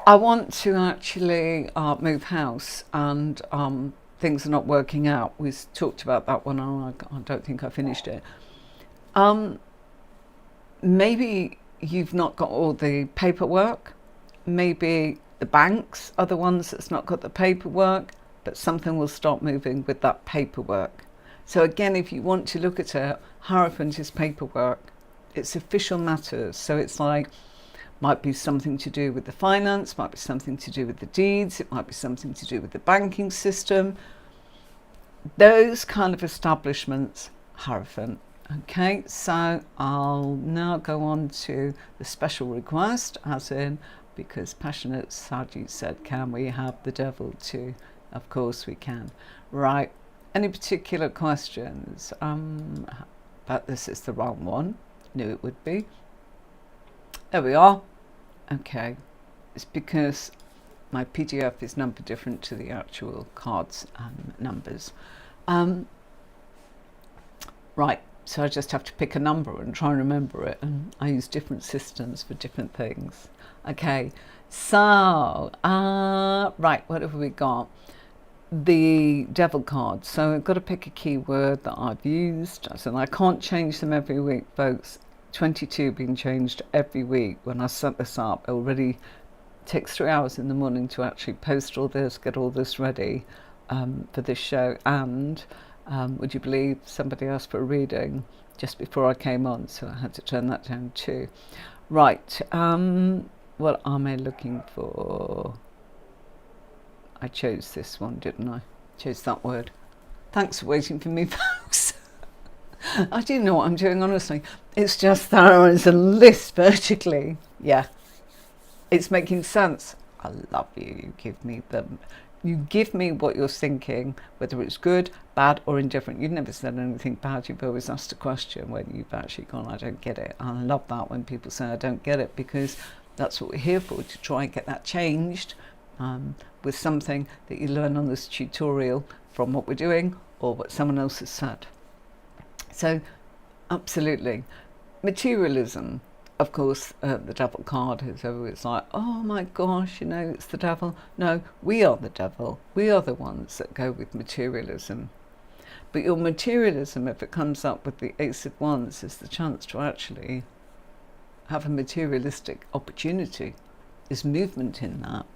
I want to actually move house, and things are not working out. We talked about that one, and I don't think I finished it. Maybe you've not got all the paperwork. Maybe the banks are the ones that's not got the paperwork, but something will start moving with that paperwork. So again, if you want to look at it, Hierophant is paperwork. It's official matters. So it's like, might be something to do with the finance, might be something to do with the deeds, it might be something to do with the banking system. Those kind of establishments, Hierophant. Okay, so I'll now go on to the special request, as in, because Passionate Saji said, can we have the devil too? Of course we can. Right, any particular questions? But this is the wrong one. Knew it would be. There we are. Okay, it's because my PDF is numbered different to the actual cards numbers. Right, so I just have to pick a number and try and remember it, and I use different systems for different things. Okay, so right, what have we got? The devil card. So I've got to pick a keyword that I've used. So I can't change them every week, folks. 22 being changed every week. When I set this up, it already takes 3 hours in the morning to actually post all this, get all this ready for this show. And would you believe somebody asked for a reading just before I came on, so I had to turn that down too. Right, what am I looking for? I chose this one, didn't I? Chose that word. Thanks for waiting for me, folks. I do know what I'm doing, honestly. It's just that it's a list vertically. Yeah, it's making sense. I love you. You give me what you're thinking, whether it's good, bad, or indifferent. You've never said anything bad. You've always asked a question when you've actually gone, I don't get it. And I love that when people say, I don't get it, because that's what we're here for, to try and get that changed with something that you learn on this tutorial from what we're doing or what someone else has said. So, absolutely. Materialism. Of course, the devil card is always like, oh my gosh, it's the devil. No, we are the devil. We are the ones that go with materialism. But your materialism, if it comes up with the Ace of Wands, is the chance to actually have a materialistic opportunity. There's movement in that.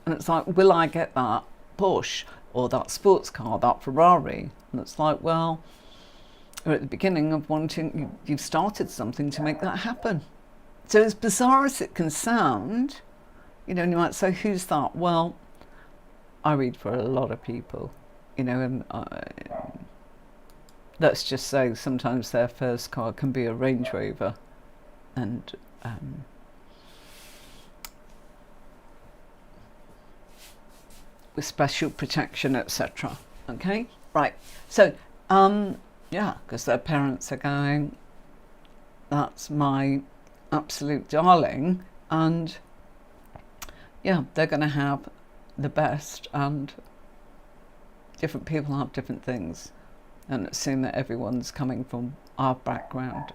And it's like, will I get that Porsche or that sports car, that Ferrari? And it's like, well, you're at the beginning of wanting, you've started something to make that happen. So as bizarre as it can sound, you might say, who's that? Well, I read for a lot of people, and let's just say sometimes their first car can be a Range Rover, and with special protection, etc. Okay, right. So, yeah, because their parents are going, that's my absolute darling, and yeah, they're going to have the best, and different people have different things, and assume that everyone's coming from our background.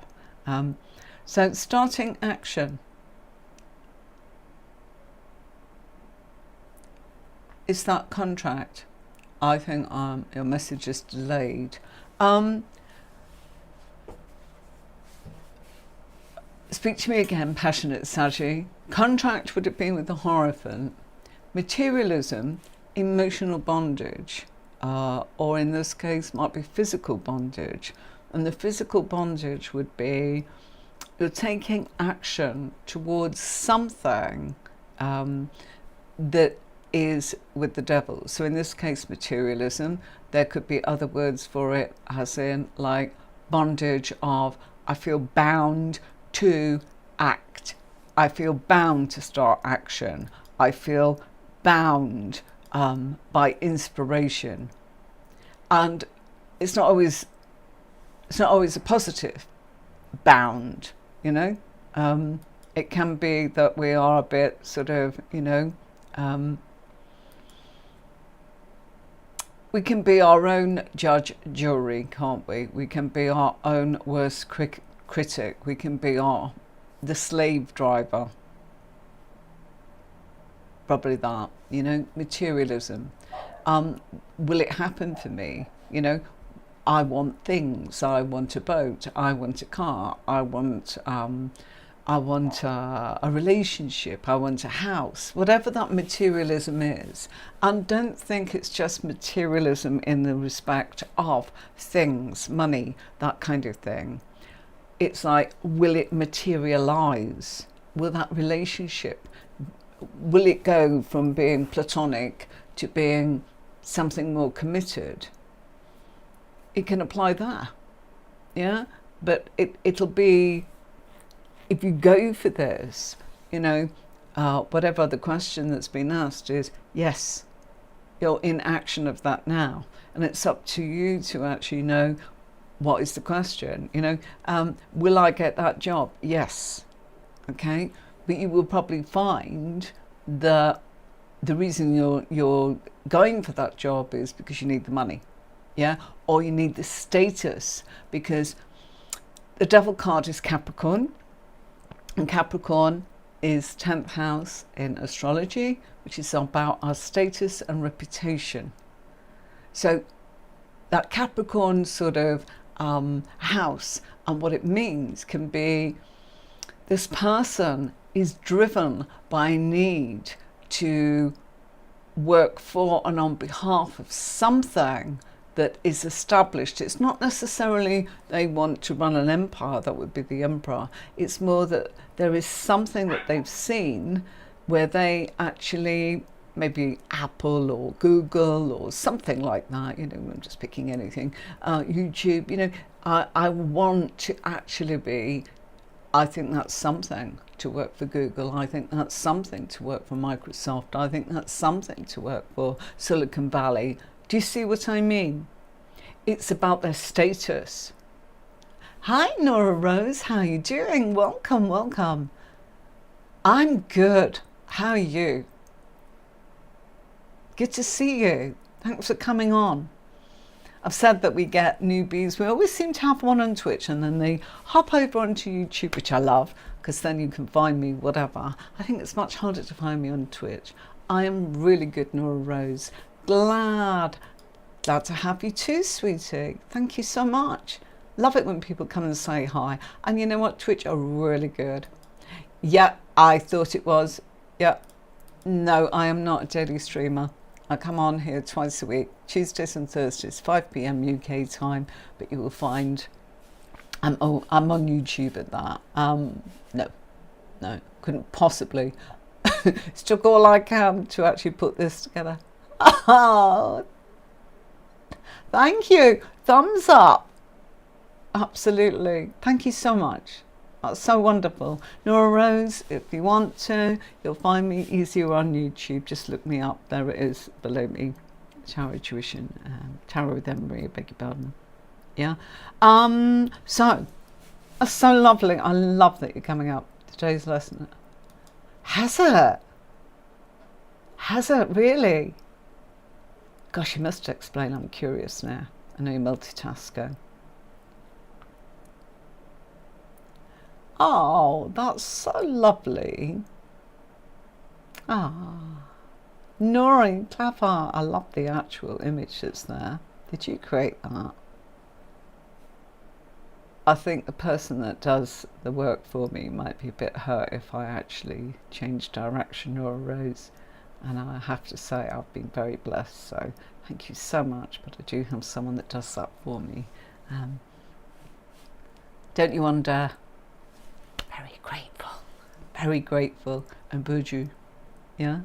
So, starting action. Is that contract? I think your message is delayed. Speak to me again, passionate Saji. Contract would have been with the Hierophant. Materialism, emotional bondage, or in this case might be physical bondage. And the physical bondage would be you're taking action towards something that is with the devil. So in this case, materialism. There could be other words for it, as in like bondage of, I feel bound to act. I feel bound to start action. I feel bound by inspiration. And it's not always a positive bound, It can be that we are a bit sort of, we can be our own judge, jury, can't we? We can be our own worst critic. We can be the slave driver. Probably that, materialism. Will it happen for me? I want things. I want a boat. I want a car. I want a relationship. I want a house. Whatever that materialism is. And don't think it's just materialism in the respect of things, money, that kind of thing. It's like, will it materialize? Will that relationship, will it go from being platonic to being something more committed? It can apply there, yeah? But it'll be, if you go for this, whatever the question that's been asked is, yes, you're in action of that now. And it's up to you to actually know, what is the question? Will I get that job? Yes. Okay. But you will probably find that the reason you're going for that job is because you need the money. yeah, or you need the status, because the Devil card is Capricorn, and Capricorn is 10th house in astrology, which is about our status and reputation. So that Capricorn sort of house, and what it means can be this person is driven by a need to work for and on behalf of something that is established. It's not necessarily they want to run an empire, that would be the emperor. It's more that there is something that they've seen where they actually, maybe Apple or Google or something like that, you know, I'm just picking anything, YouTube, you know, I want to actually be, I think that's something to work for Google. I think that's something to work for Microsoft. I think that's something to work for Silicon Valley. Do you see what I mean? It's about their status. Hi, Nora Rose. How are you doing? Welcome, welcome. I'm good. How are you? Good to see you. Thanks for coming on. I've said that we get newbies. We always seem to have one on Twitch and then they hop over onto YouTube, which I love, because then you can find me whatever. I think it's much harder to find me on Twitch. I am really good, Nora Rose. Glad to have you too, sweetie. Thank you so much. Love it when people come and say hi. And you know what? Twitch are really good. Yeah, I thought it was. Yeah. No, I am not a daily streamer. I come on here twice a week, Tuesdays and Thursdays, 5 p.m. UK time, but you will find I'm on YouTube at that. No, couldn't possibly. It's took all I can to actually put this together. Oh, thank you. Thumbs up. Absolutely. Thank you so much. That's so wonderful. Nora Rose, if you want to, you'll find me easier on YouTube. Just look me up. There it is below me. Tarot Tuition, Tarot with Emery, I beg your pardon. Yeah. So, that's so lovely. I love that you're coming up. Today's lesson. Has it? Has it really? Gosh, you must explain. I'm curious now. I know you're multitasker. Oh, that's so lovely. Ah, Nora, clever. I love the actual image that's there. Did you create that? I think the person that does the work for me might be a bit hurt if I actually change direction, Nora Rose. And I have to say I've been very blessed, so thank you so much. But I do have someone that does that for me. Don't you wonder? Very grateful, and Buju, yeah.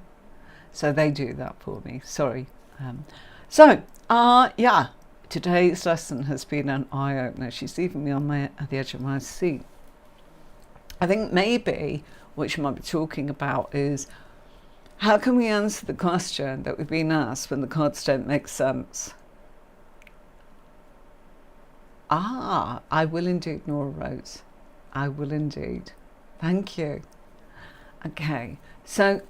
So they do that for me. Sorry. Yeah. Today's lesson has been an eye opener. She's leaving me on at the edge of my seat. I think maybe what she might be talking about is how can we answer the question that we've been asked when the cards don't make sense? I will indeed, Nora Rose. I will indeed. Thank you. Okay, so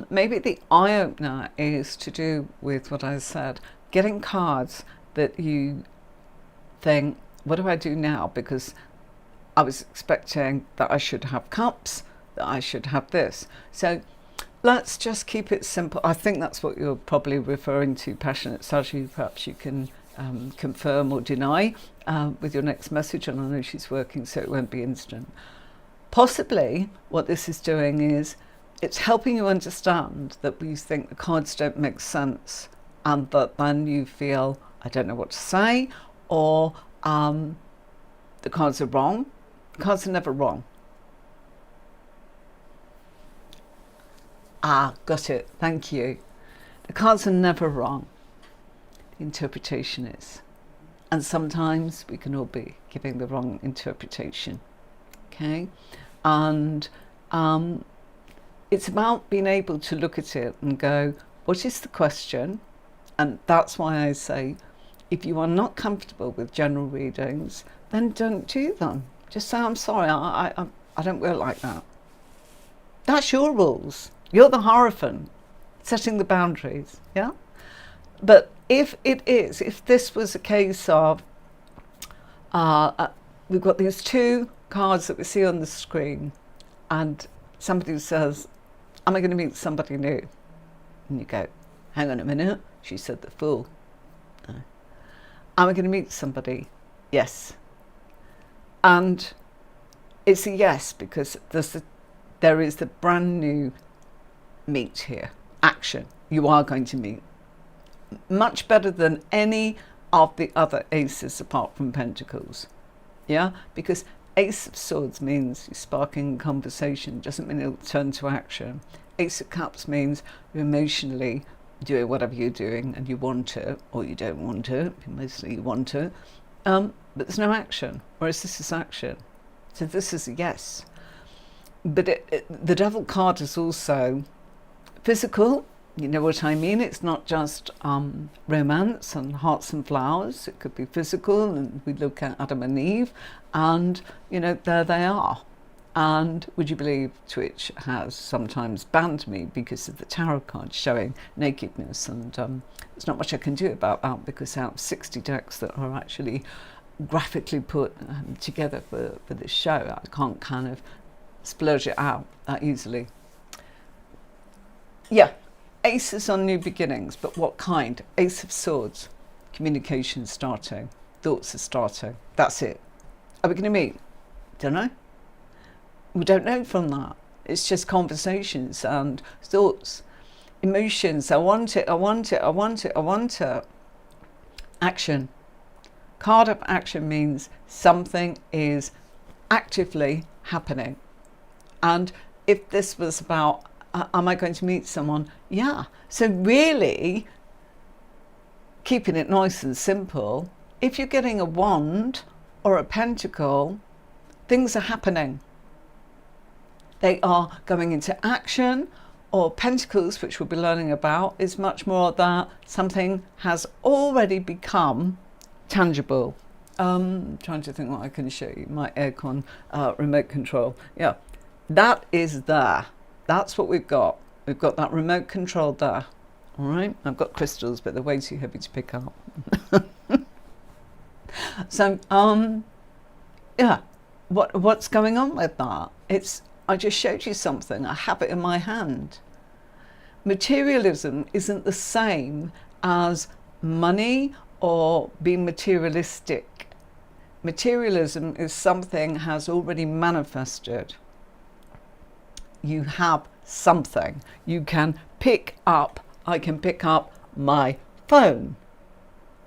maybe the eye-opener is to do with what I said, getting cards that you think, what do I do now? Because I was expecting that I should have cups, that I should have this. So let's just keep it simple. I think that's what you're probably referring to, Passionate Saji. Perhaps you can confirm or deny with your next message, and I know she's working, so it won't be instant. Possibly what this is doing is it's helping you understand that we think the cards don't make sense, and that then you feel, I don't know what to say, or the cards are wrong. The cards are never wrong. Got it. Thank you. The cards are never wrong. The interpretation is. And sometimes we can all be giving the wrong interpretation. Okay? And it's about being able to look at it and go, what is the question? And that's why I say, if you are not comfortable with general readings, then don't do them. Just say, I'm sorry, I don't work like that. That's your rules. You're the Hierophant, setting the boundaries, yeah? But if this was a case of, we've got these two cards that we see on the screen, and somebody says, am I going to meet somebody new? And you go, hang on a minute, she said the Fool. No. Am I going to meet somebody? Yes. And it's a yes, because there is the brand new meet here, action. You are going to meet. Much better than any of the other aces apart from Pentacles. Yeah? Because Ace of Swords means you're sparking conversation, doesn't mean it'll turn to action. Ace of Cups means you're emotionally doing whatever you're doing and you want it, or you don't want it, mostly you want it, but there's no action, whereas this is action. So this is a yes. But the Devil card is also physical. You know what I mean? It's not just romance and hearts and flowers. It could be physical, and we look at Adam and Eve, and, you know, there they are. And would you believe Twitch has sometimes banned me because of the tarot cards showing nakedness, and there's not much I can do about that, because out of 60 decks that are actually graphically put together for this show, I can't kind of splurge it out that easily. Yeah. Aces on new beginnings, but what kind? Ace of Swords, communication starting, thoughts are starting. That's it. Are we going to meet? Don't know. We don't know from that. It's just conversations and thoughts, emotions. I want it, I want it, I want it, I want it. Action. Card of action means something is actively happening. And if this was about, am I going to meet someone? Yeah. So really, keeping it nice and simple, if you're getting a wand or a pentacle, things are happening. They are going into action. Or pentacles, which we'll be learning about, is much more that something has already become tangible. Trying to think what I can show you. My aircon remote control. Yeah, that is there. That's what we've got. We've got that remote control there. All right. I've got crystals, but they're way too heavy to pick up. So, yeah. What's going on with that? I just showed you something. I have it in my hand. Materialism isn't the same as money or being materialistic. Materialism is something has already manifested. You have something. You can pick up, I can pick up my phone.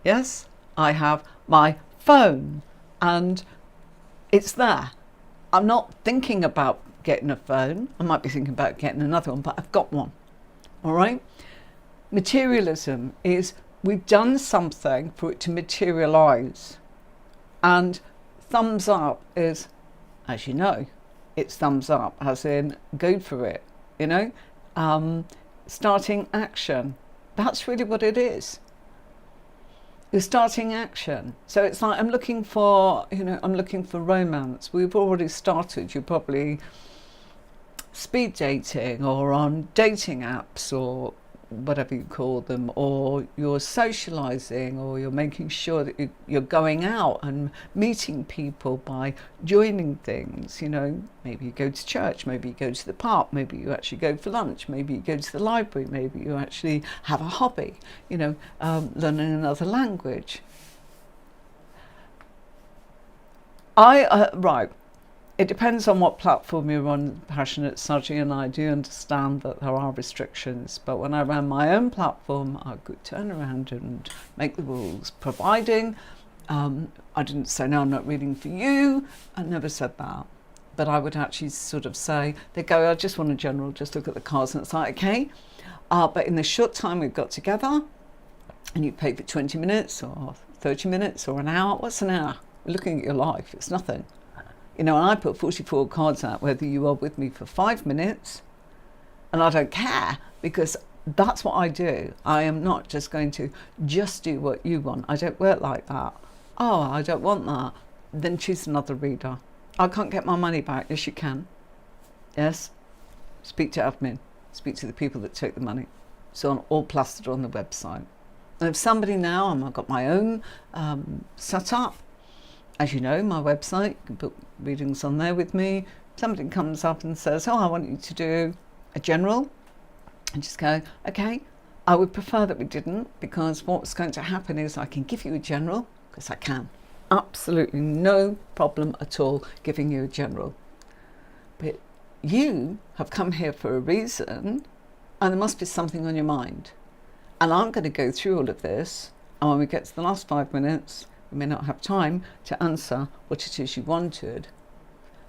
Yes, I have my phone and it's there. I'm not thinking about getting a phone. I might be thinking about getting another one, but I've got one. All right? Materialism is we've done something for it to materialize. And thumbs up is, as you know, it's thumbs up, as in go for it, you know? Starting action. That's really what it is. You're starting action. So it's like I'm looking for romance. We've already started. You're probably speed dating or on dating apps or whatever you call them, or you're socializing, or you're making sure that you're going out and meeting people by joining things. You know, maybe you go to church, maybe you go to the park, maybe you actually go for lunch, maybe you go to the library, maybe you actually have a hobby, you know, learning another language. Right. It depends on what platform you're on, Passionate Sudgy, and I do understand that there are restrictions. But when I ran my own platform, I could turn around and make the rules, providing I didn't say, no, I'm not reading for you. I never said that. But I would actually sort of say, they go, I just want a general, just look at the cards. And it's like, okay. But in the short time we've got together, and you pay for 20 minutes or 30 minutes or an hour, what's an hour? We're looking at your life. It's nothing. You know, and I put 44 cards out, whether you are with me for 5 minutes, and I don't care, because that's what I do. I am not just going to just do what you want. I don't work like that. Oh, I don't want that. Then choose another reader. I can't get my money back. Yes, you can. Yes. Speak to admin. Speak to the people that take the money. So I'm all plastered on the website. And if somebody now, I've got my own set up, as you know, my website, you can book readings on there with me. Somebody comes up and says, oh, I want you to do a general, and just go, okay, I would prefer that we didn't, because what's going to happen is I can give you a general, because I can. Absolutely no problem at all giving you a general. But you have come here for a reason, and there must be something on your mind. And I'm going to go through all of this, and when we get to the last 5 minutes, we may not have time to answer what it is you wanted.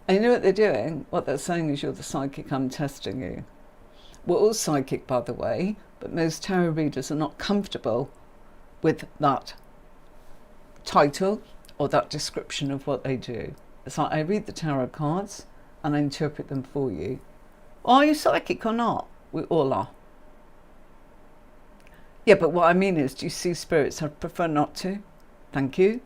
And you know what they're doing? What they're saying is, you're the psychic, I'm testing you. We're all psychic, by the way, but most tarot readers are not comfortable with that title or that description of what they do. It's like, I read the tarot cards and I interpret them for you. Well, are you psychic or not? We all are. Yeah, but what I mean is, do you see spirits? I prefer not to. Thank you.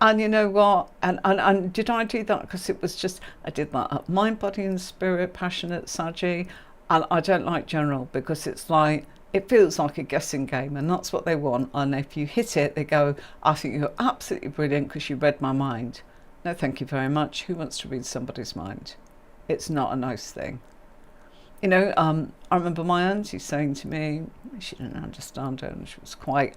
And you know what? And did I do that because it was just, I did that at Mind, Body and Spirit, Passionate, Saji. And I don't like general, because it's like, it feels like a guessing game, and that's what they want. And if you hit it, they go, I think you're absolutely brilliant because you read my mind. No, thank you very much. Who wants to read somebody's mind? It's not a nice thing. You know, I remember my auntie saying to me, she didn't understand it, and she was quite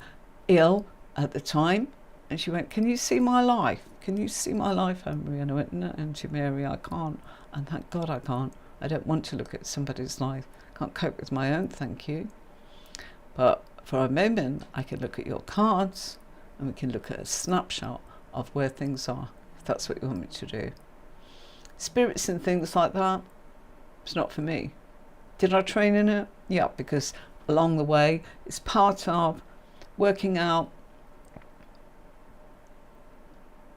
ill at the time. And she went, can you see my life? Can you see my life, Henry? And I went, no, Auntie Mary, I can't. And thank God I can't. I don't want to look at somebody's life. Can't cope with my own, thank you. But for a moment, I can look at your cards, and we can look at a snapshot of where things are, if that's what you want me to do. Spirits and things like that, it's not for me. Did I train in it? Yeah, because along the way, it's part of working out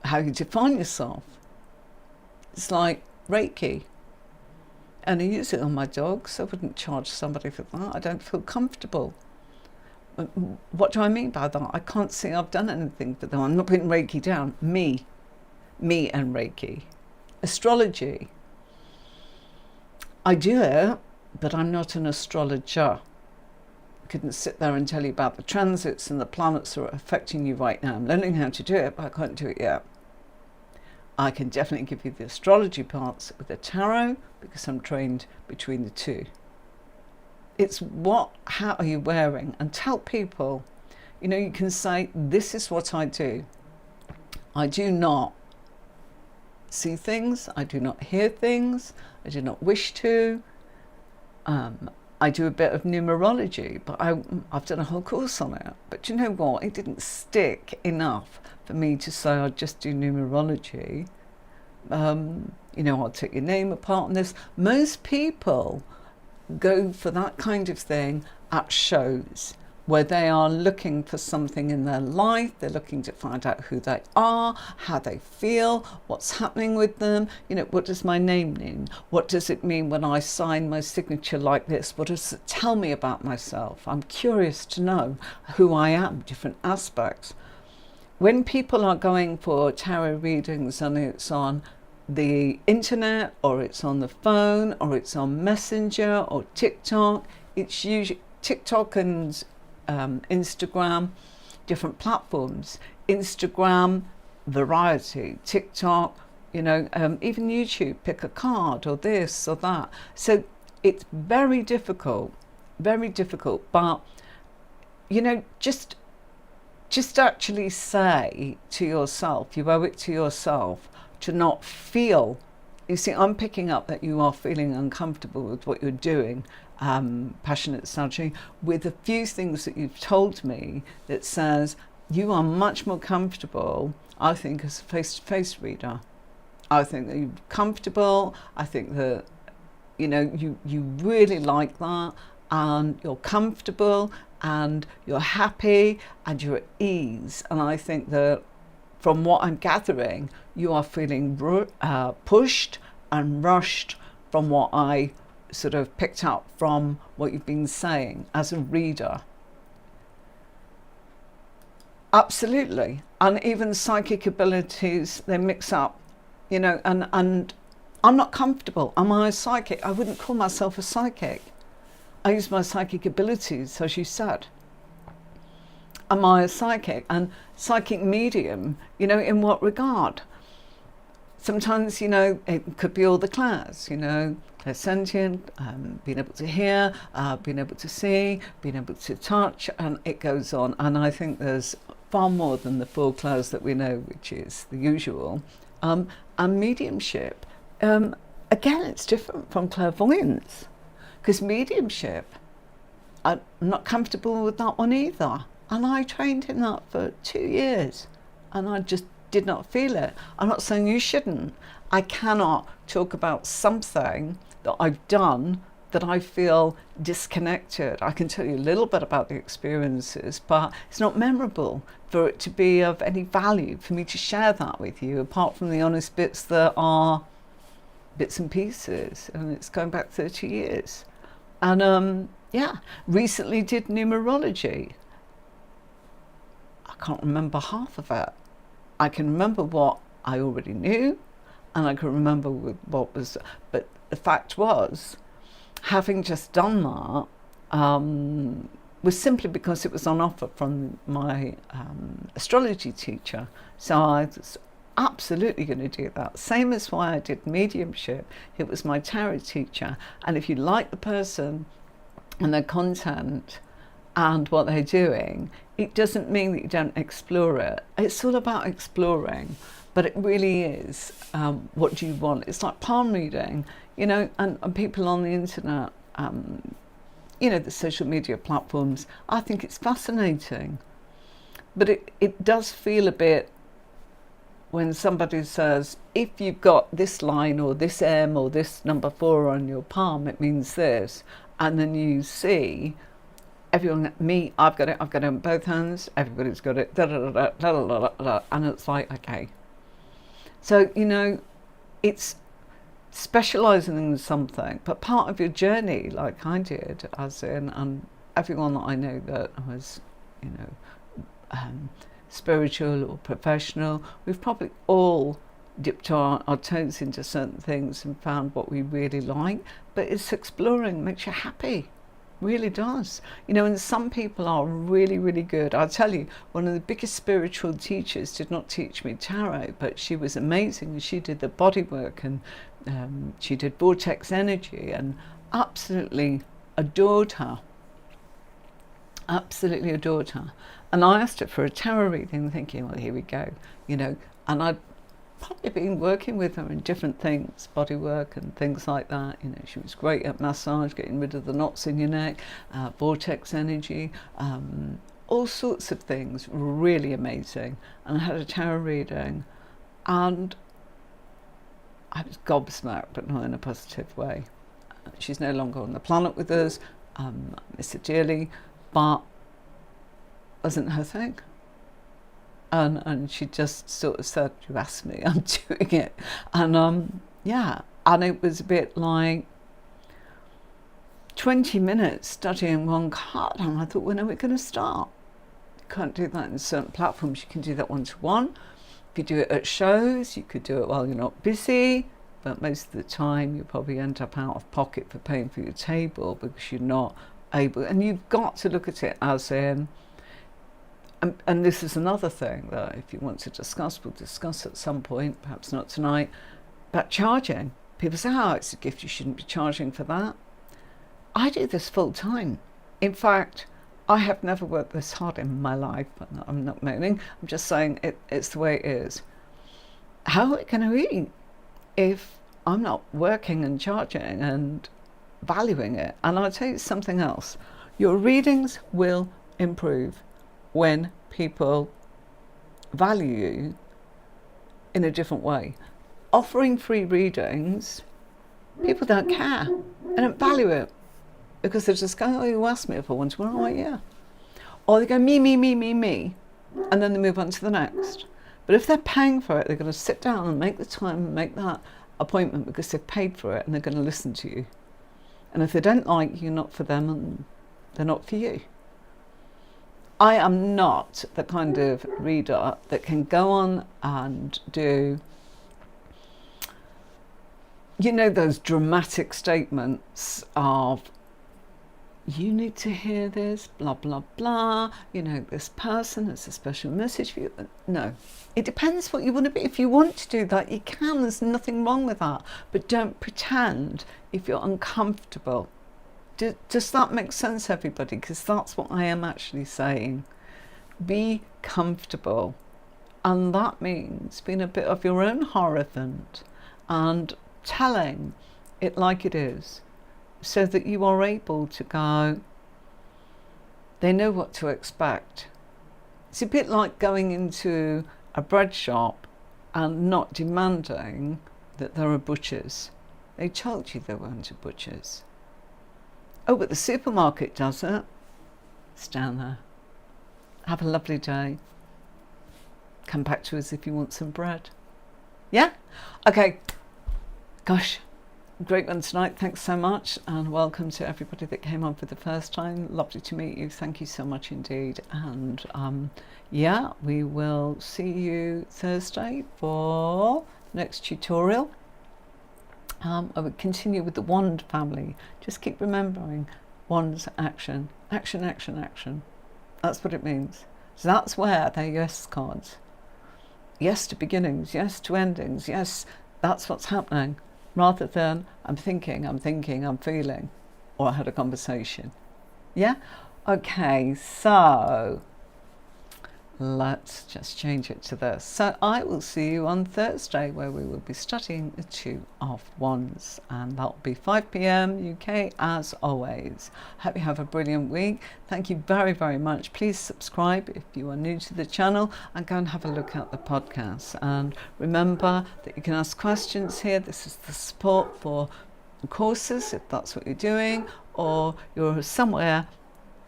how you define yourself. It's like Reiki. And I use it on my dogs. I wouldn't charge somebody for that. I don't feel comfortable. What do I mean by that? I can't say I've done anything for them. I'm not putting Reiki down. Me and Reiki. Astrology. I do it, but I'm not an astrologer. I couldn't sit there and tell you about the transits and the planets that are affecting you right now. I'm learning how to do it, but I can't do it yet. I can definitely give you the astrology parts with the tarot, because I'm trained between the two. It's what hat are you wearing? And tell people, you know, you can say, this is what I do. I do not see things. I do not hear things. I do not wish to. I do a bit of numerology, but I've done a whole course on it. But you know what? It didn't stick enough for me to say I'd just do numerology. You know, I'll take your name apart on this. Most people go for that kind of thing at shows where they are looking for something in their life. They're looking to find out who they are, how they feel, what's happening with them. You know, what does my name mean? What does it mean when I sign my signature like this? What does it tell me about myself? I'm curious to know who I am, different aspects. When people are going for tarot readings and it's on the internet, or it's on the phone, or it's on Messenger or TikTok, it's usually TikTok and Instagram, different platforms. Instagram, variety. TikTok, you know, even YouTube, pick a card or this or that. So it's very difficult, but you know, just actually say to yourself, you owe it to yourself to not feel. You see, I'm picking up that you are feeling uncomfortable with what you're doing, Passionate Saji, with a few things that you've told me that says you are much more comfortable, I think, as a face-to-face reader. I think that you're comfortable. I think that, you know, you really like that, and you're comfortable, and you're happy, and you're at ease. And I think that from what I'm gathering, you are feeling pushed and rushed from what I sort of picked up from what you've been saying as a reader. Absolutely. And even psychic abilities, they mix up, you know, and I'm not comfortable. Am I a psychic? I wouldn't call myself a psychic. I use my psychic abilities, as you said. Am I a psychic? And psychic medium, you know, in what regard? Sometimes, you know, it could be all the clairs, you know, clairsentient, being able to hear, being able to see, being able to touch, and it goes on. And I think there's far more than the 4 clairs that we know, which is the usual. And mediumship, again, it's different from clairvoyance, because mediumship, I'm not comfortable with that one either. And I trained in that for 2 years, and I just did not feel it. I'm not saying you shouldn't. I cannot talk about something that I've done that I feel disconnected. I can tell you a little bit about the experiences, but it's not memorable for it to be of any value for me to share that with you, apart from the honest bits that are bits and pieces. And it's going back 30 years. And yeah, recently did numerology. I can't remember half of it. I can remember what I already knew, and I can remember what was, but the fact was, having just done that was simply because it was on offer from my astrology teacher. So I was absolutely going to do that. Same as why I did mediumship. It was my tarot teacher. And if you like the person and their content and what they're doing, it doesn't mean that you don't explore it. It's all about exploring, but it really is, what do you want? It's like palm reading, you know, and people on the internet, you know, the social media platforms, I think it's fascinating. But it does feel a bit, when somebody says, if you've got this line or this M or this number 4 on your palm, it means this. And then you see everyone, I've got it on both hands, everybody's got it, and it's like, okay. So, you know, it's specialising in something, but part of your journey, like I did, as in, and everyone that I know that was, you know, spiritual or professional, we've probably all dipped our toes into certain things and found what we really like, but it's exploring, makes you happy. Really does, you know. And some people are really, really good. I'll tell you, one of the biggest spiritual teachers did not teach me tarot, but she was amazing. She did the body work, and she did vortex energy, and absolutely adored her. Absolutely adored her. And I asked her for a tarot reading, thinking, well, here we go, you know. And I'd probably been working with her in different things, body work and things like that. You know, she was great at massage, getting rid of the knots in your neck, vortex energy, all sorts of things, really amazing. And I had a tarot reading, and I was gobsmacked, but not in a positive way. She's no longer on the planet with us, I miss her dearly, but wasn't her thing. And she just sort of said, you asked me, I'm doing it. And yeah, and it was a bit like 20 minutes studying one card, and I thought, when are we going to start? You can't do that in certain platforms. You can do that one-to-one. If you do it at shows, you could do it while you're not busy, but most of the time you probably end up out of pocket for paying for your table because you're not able. And you've got to look at it as in, and this is another thing that if you want to discuss, we'll discuss at some point, perhaps not tonight, about charging. People say, oh, it's a gift, you shouldn't be charging for that. I do this full time. In fact, I have never worked this hard in my life. I'm not moaning, I'm just saying it's the way it is. How are we going to eat if I'm not working and charging and valuing it? And I'll tell you something else. Your readings will improve when people value you in a different way. Offering free readings, people don't care. They don't value it because they're just going, oh, you asked me if I want one. Oh, yeah. Or they go, me, and then they move on to the next. But if they're paying for it, they're going to sit down and make the time and make that appointment because they've paid for it, and they're going to listen to you. And if they don't like you, not for them, and they're not for you. I am not the kind of reader that can go on and do, you know, those dramatic statements of, you need to hear this, blah, blah, blah, you know, this person has a special message for you. No, it depends what you want to be. If you want to do that, you can, there's nothing wrong with that. But don't pretend if you're uncomfortable. Does that make sense, everybody? Because that's what I am actually saying. Be comfortable. And that means being a bit of your own Hierophant and telling it like it is, so that you are able to go, they know what to expect. It's a bit like going into a bread shop and not demanding that there are butchers. They told you there weren't butchers. Oh, but the supermarket does it. It's down there. Have a lovely day. Come back to us if you want some bread. Yeah? Okay. Gosh, great one tonight. Thanks so much. And welcome to everybody that came on for the first time. Lovely to meet you. Thank you so much indeed. And yeah, we will see you Thursday for next tutorial. I will continue with the wand family. Just keep remembering wands action. Action, action, action. That's what it means. So that's where they're yes cards. Yes to beginnings, yes to endings, yes, that's what's happening. Rather than I'm thinking, I'm feeling, or I had a conversation. Yeah? Okay, so let's just change it to this. So I will see you on Thursday, where we will be studying the Two of Wands, and that'll be 5 p.m. UK as always. Hope you have a brilliant week. Thank you very, very much. Please subscribe if you are new to the channel, and go and have a look at the podcast. And remember that you can ask questions here. This is the support for courses, if that's what you're doing, or you're somewhere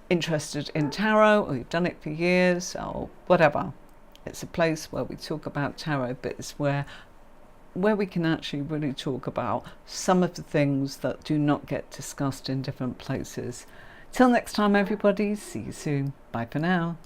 interested in tarot, or you've done it for years, or whatever. It's a place where we talk about tarot, but it's where we can actually really talk about some of the things that do not get discussed in different places. Till next time, everybody, see you soon. Bye for now.